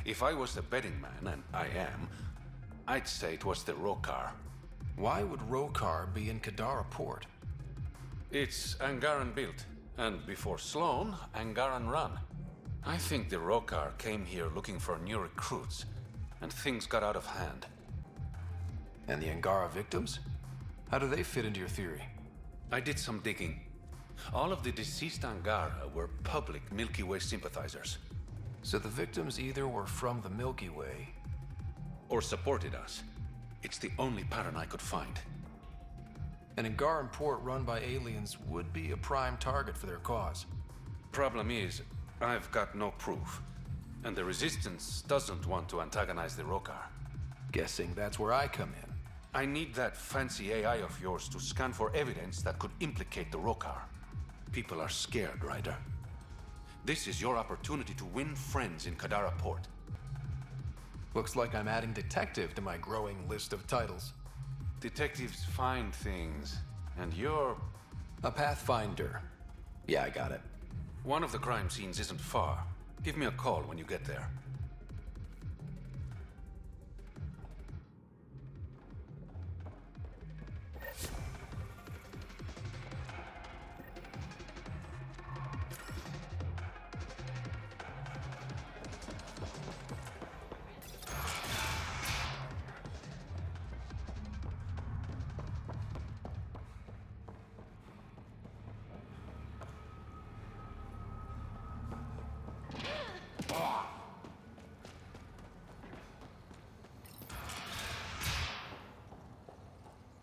If I was the betting man, and I am, I'd say it was the Rokar. Why would Rokar be in Kadara port? It's Angaran built, and before Sloan, Angaran run. I think the Rokar came here looking for new recruits, and things got out of hand. And the Angara victims? How do they fit into your theory? I did some digging. All of the deceased Angara were public Milky Way sympathizers. So the victims either were from the Milky Way... or supported us. It's the only pattern I could find. An Angaran port run by aliens would be a prime target for their cause. Problem is, I've got no proof. And the Resistance doesn't want to antagonize the Rokar. Guessing that's where I come in. I need that fancy AI of yours to scan for evidence that could implicate the Rokar. People are scared, Ryder. This is your opportunity to win friends in Kadara Port. Looks like I'm adding detective to my growing list of titles. Detectives find things, and you're... a pathfinder. Yeah, I got it. One of the crime scenes isn't far. Give me a call when you get there.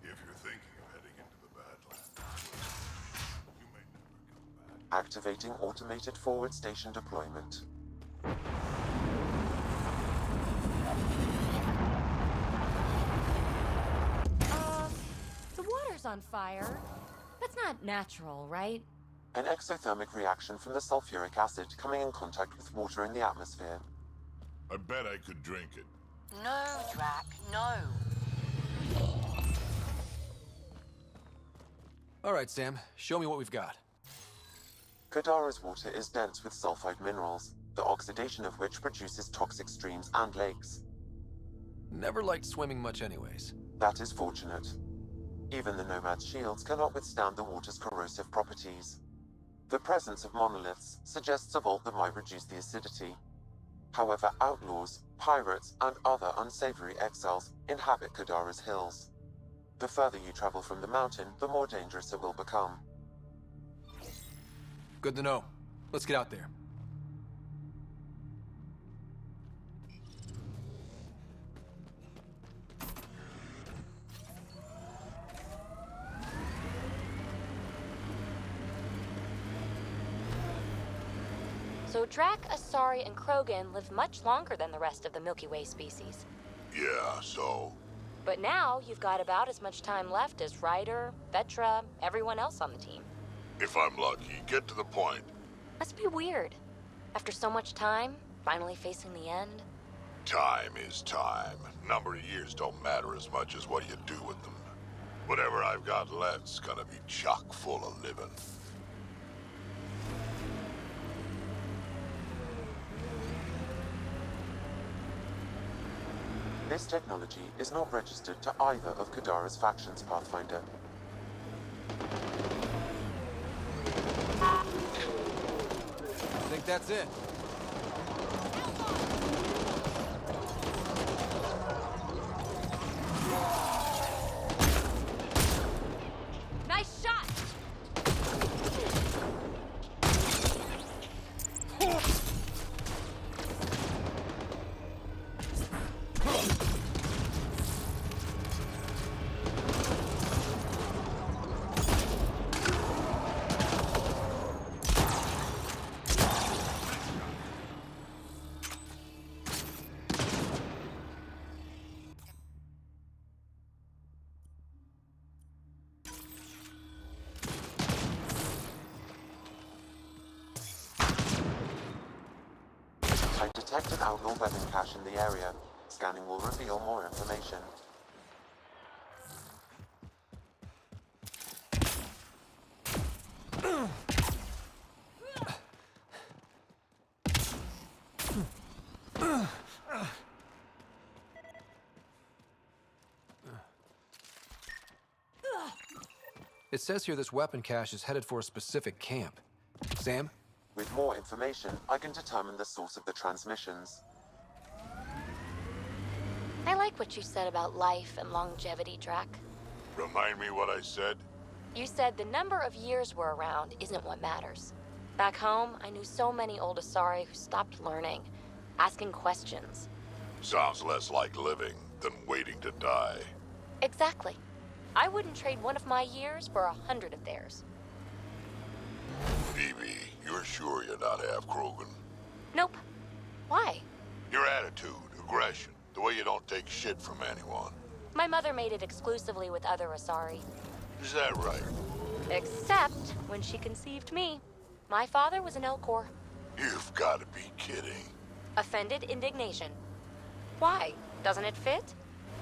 If you're thinking of heading into the Badlands, you may never come back. Activating automated forward station deployment. on fire. That's not natural, right? An exothermic reaction from the sulfuric acid coming in contact with water in the atmosphere. I bet I could drink it. No, Drac, no. All right, Sam. Show me what we've got. Kadara's water is dense with sulfide minerals, the oxidation of which produces toxic streams and lakes. Never liked swimming much anyways. That is fortunate. Even the Nomad's shields cannot withstand the water's corrosive properties. The presence of monoliths suggests a vault that might reduce the acidity. However, outlaws, pirates, and other unsavory exiles inhabit Kadara's hills. The further you travel from the mountain, the more dangerous it will become. Good to know. Let's get out there. So Drac, Asari, and Krogan live much longer than the rest of the Milky Way species. Yeah, so? But now you've got about as much time left as Ryder, Vetra, everyone else on the team. If I'm lucky, get to the point. Must be weird. After so much time, finally facing the end. Time is time. Number of years don't matter as much as what you do with them. Whatever I've got left's gonna be chock full of living. This technology is not registered to either of Kadara's factions, Pathfinder. I think that's it. Nice shot! I detect an outlaw weapon cache in the area. Scanning will reveal more information. It says here this weapon cache is headed for a specific camp. Sam? With more information, I can determine the source of the transmissions. I like what you said about life and longevity, Drac. Remind me what I said? You said the number of years we're around isn't what matters. Back home, I knew so many old Asari who stopped learning, asking questions. Sounds less like living than waiting to die. Exactly. I wouldn't trade one of my years for 100 of theirs. Phoebe, you're sure you're not half Krogan? Nope. Why? Your attitude, aggression, the way you don't take shit from anyone. My mother made it exclusively with other Asari. Is that right? Except when she conceived me. My father was an Elcor. You've got to be kidding. Offended indignation. Why? Doesn't it fit?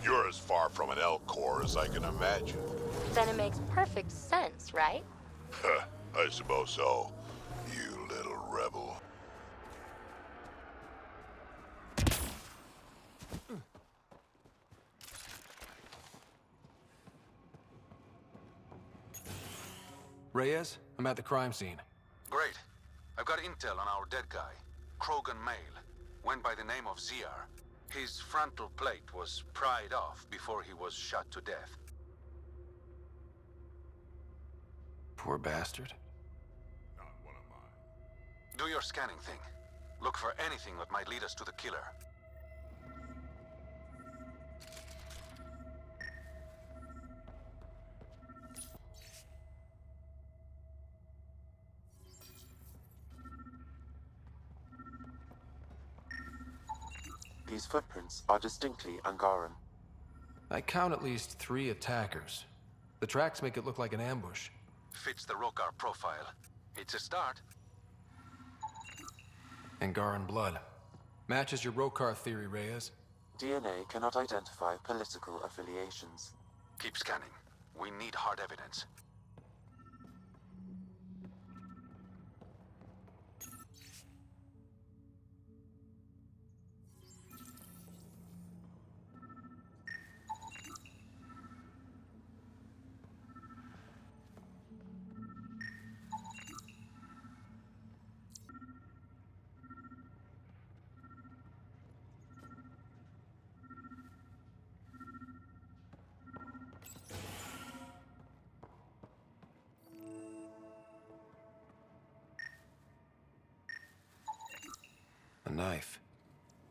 You're as far from an Elcor as I can imagine. Then it makes perfect sense, right? I suppose so. You little rebel. Reyes, I'm at the crime scene. Great. I've got intel on our dead guy. Krogan male. Went by the name of Ziar. His frontal plate was pried off before he was shot to death. Poor bastard. Do your scanning thing. Look for anything that might lead us to the killer. These footprints are distinctly Angaran. I count at least 3 attackers. The tracks make it look like an ambush. Fits the Rokar profile. It's a start. Angaran blood. Matches your Rokar theory, Reyes. DNA cannot identify political affiliations. Keep scanning. We need hard evidence. A knife.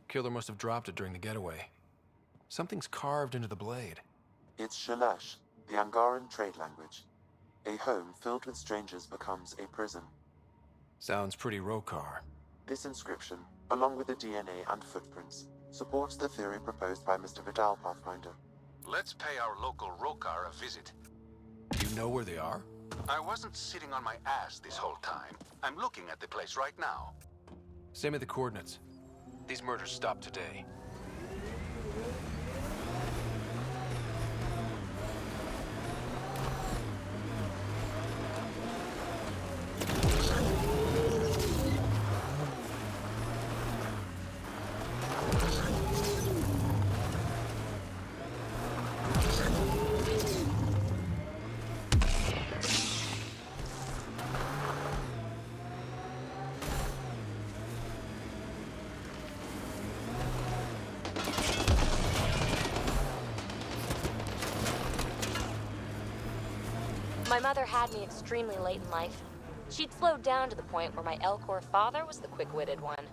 Killer must have dropped it during the getaway. Something's carved into the blade. It's Shalash, the Angaran trade language. A home filled with strangers becomes a prison. Sounds pretty Rokar. This inscription, along with the DNA and footprints, supports the theory proposed by Mr. Vidal, Pathfinder. Let's pay our local Rokar a visit. You know where they are? I wasn't sitting on my ass this whole time. I'm looking at the place right now. Send me the coordinates. These murders stopped today. My mother had me extremely late in life. She'd slowed down to the point where my Elcor father was the quick-witted one.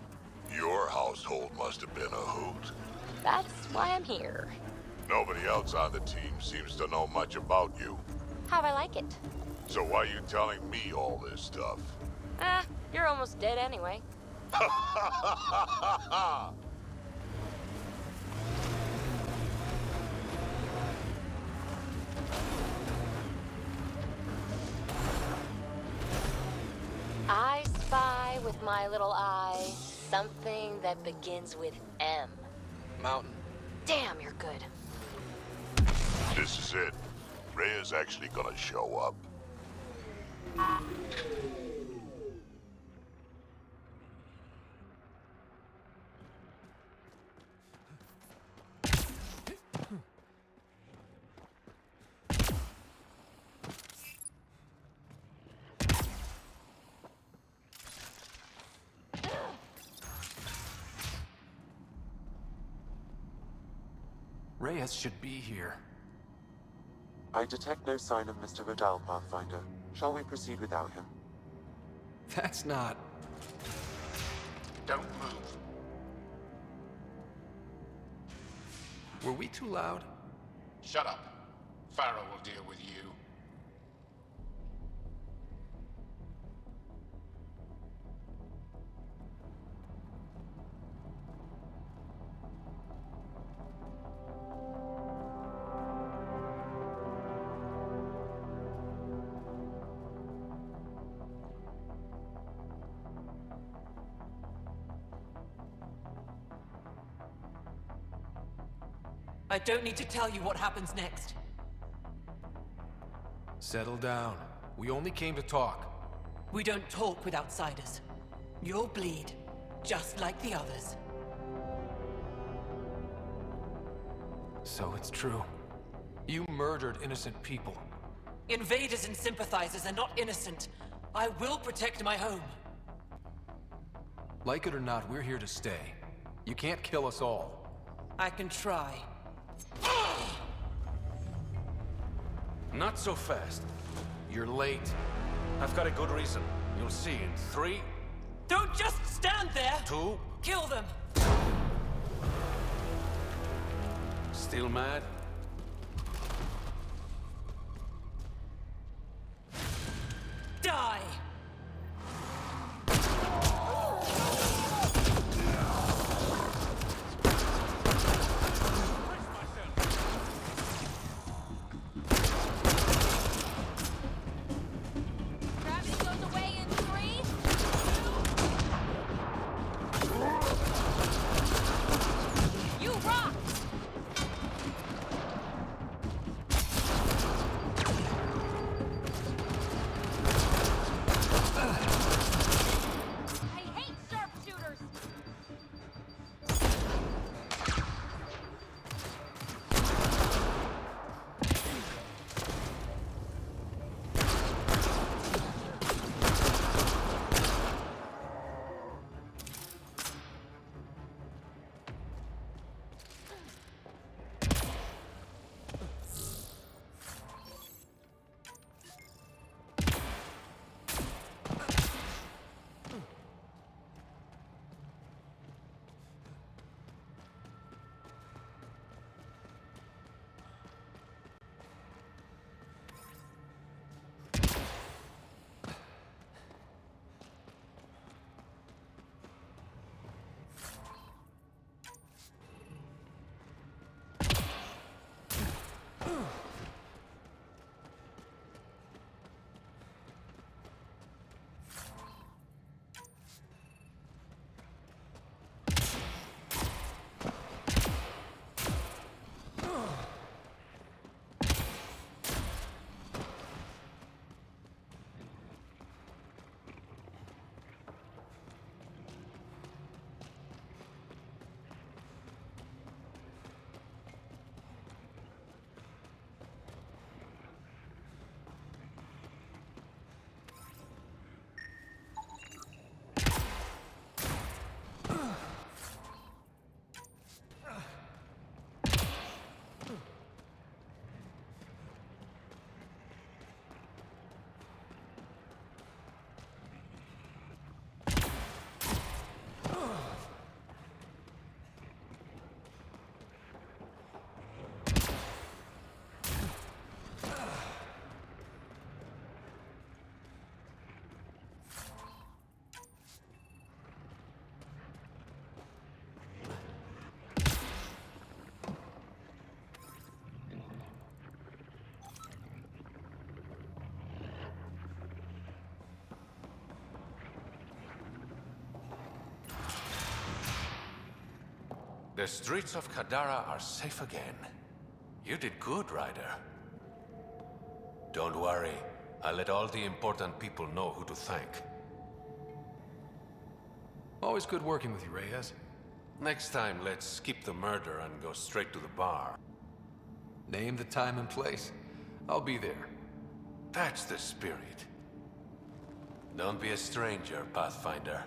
Your household must have been a hoot. That's why I'm here. Nobody else on the team seems to know much about you. How'd I like it? So why are you telling me all this stuff? You're almost dead anyway. I spy with my little eye something that begins with M. Mountain. Damn, you're good. This is it. Rhea's actually gonna show up. Reyes should be here. I detect no sign of Mr. Vidal, Pathfinder. Shall we proceed without him? That's not... Don't move. Were we too loud? Shut up. Pharaoh will deal with you. I don't need to tell you what happens next. Settle down. We only came to talk. We don't talk with outsiders. You'll bleed, just like the others. So it's true. You murdered innocent people. Invaders and sympathizers are not innocent. I will protect my home. Like it or not, we're here to stay. You can't kill us all. I can try. Not so fast. You're late. I've got a good reason. You'll see in 3... Don't just stand there! 2... Kill them! Still mad? Die! The streets of Kadara are safe again. You did good, Ryder. Don't worry. I'll let all the important people know who to thank. Always good working with you, Reyes. Next time, let's skip the murder and go straight to the bar. Name the time and place. I'll be there. That's the spirit. Don't be a stranger, Pathfinder.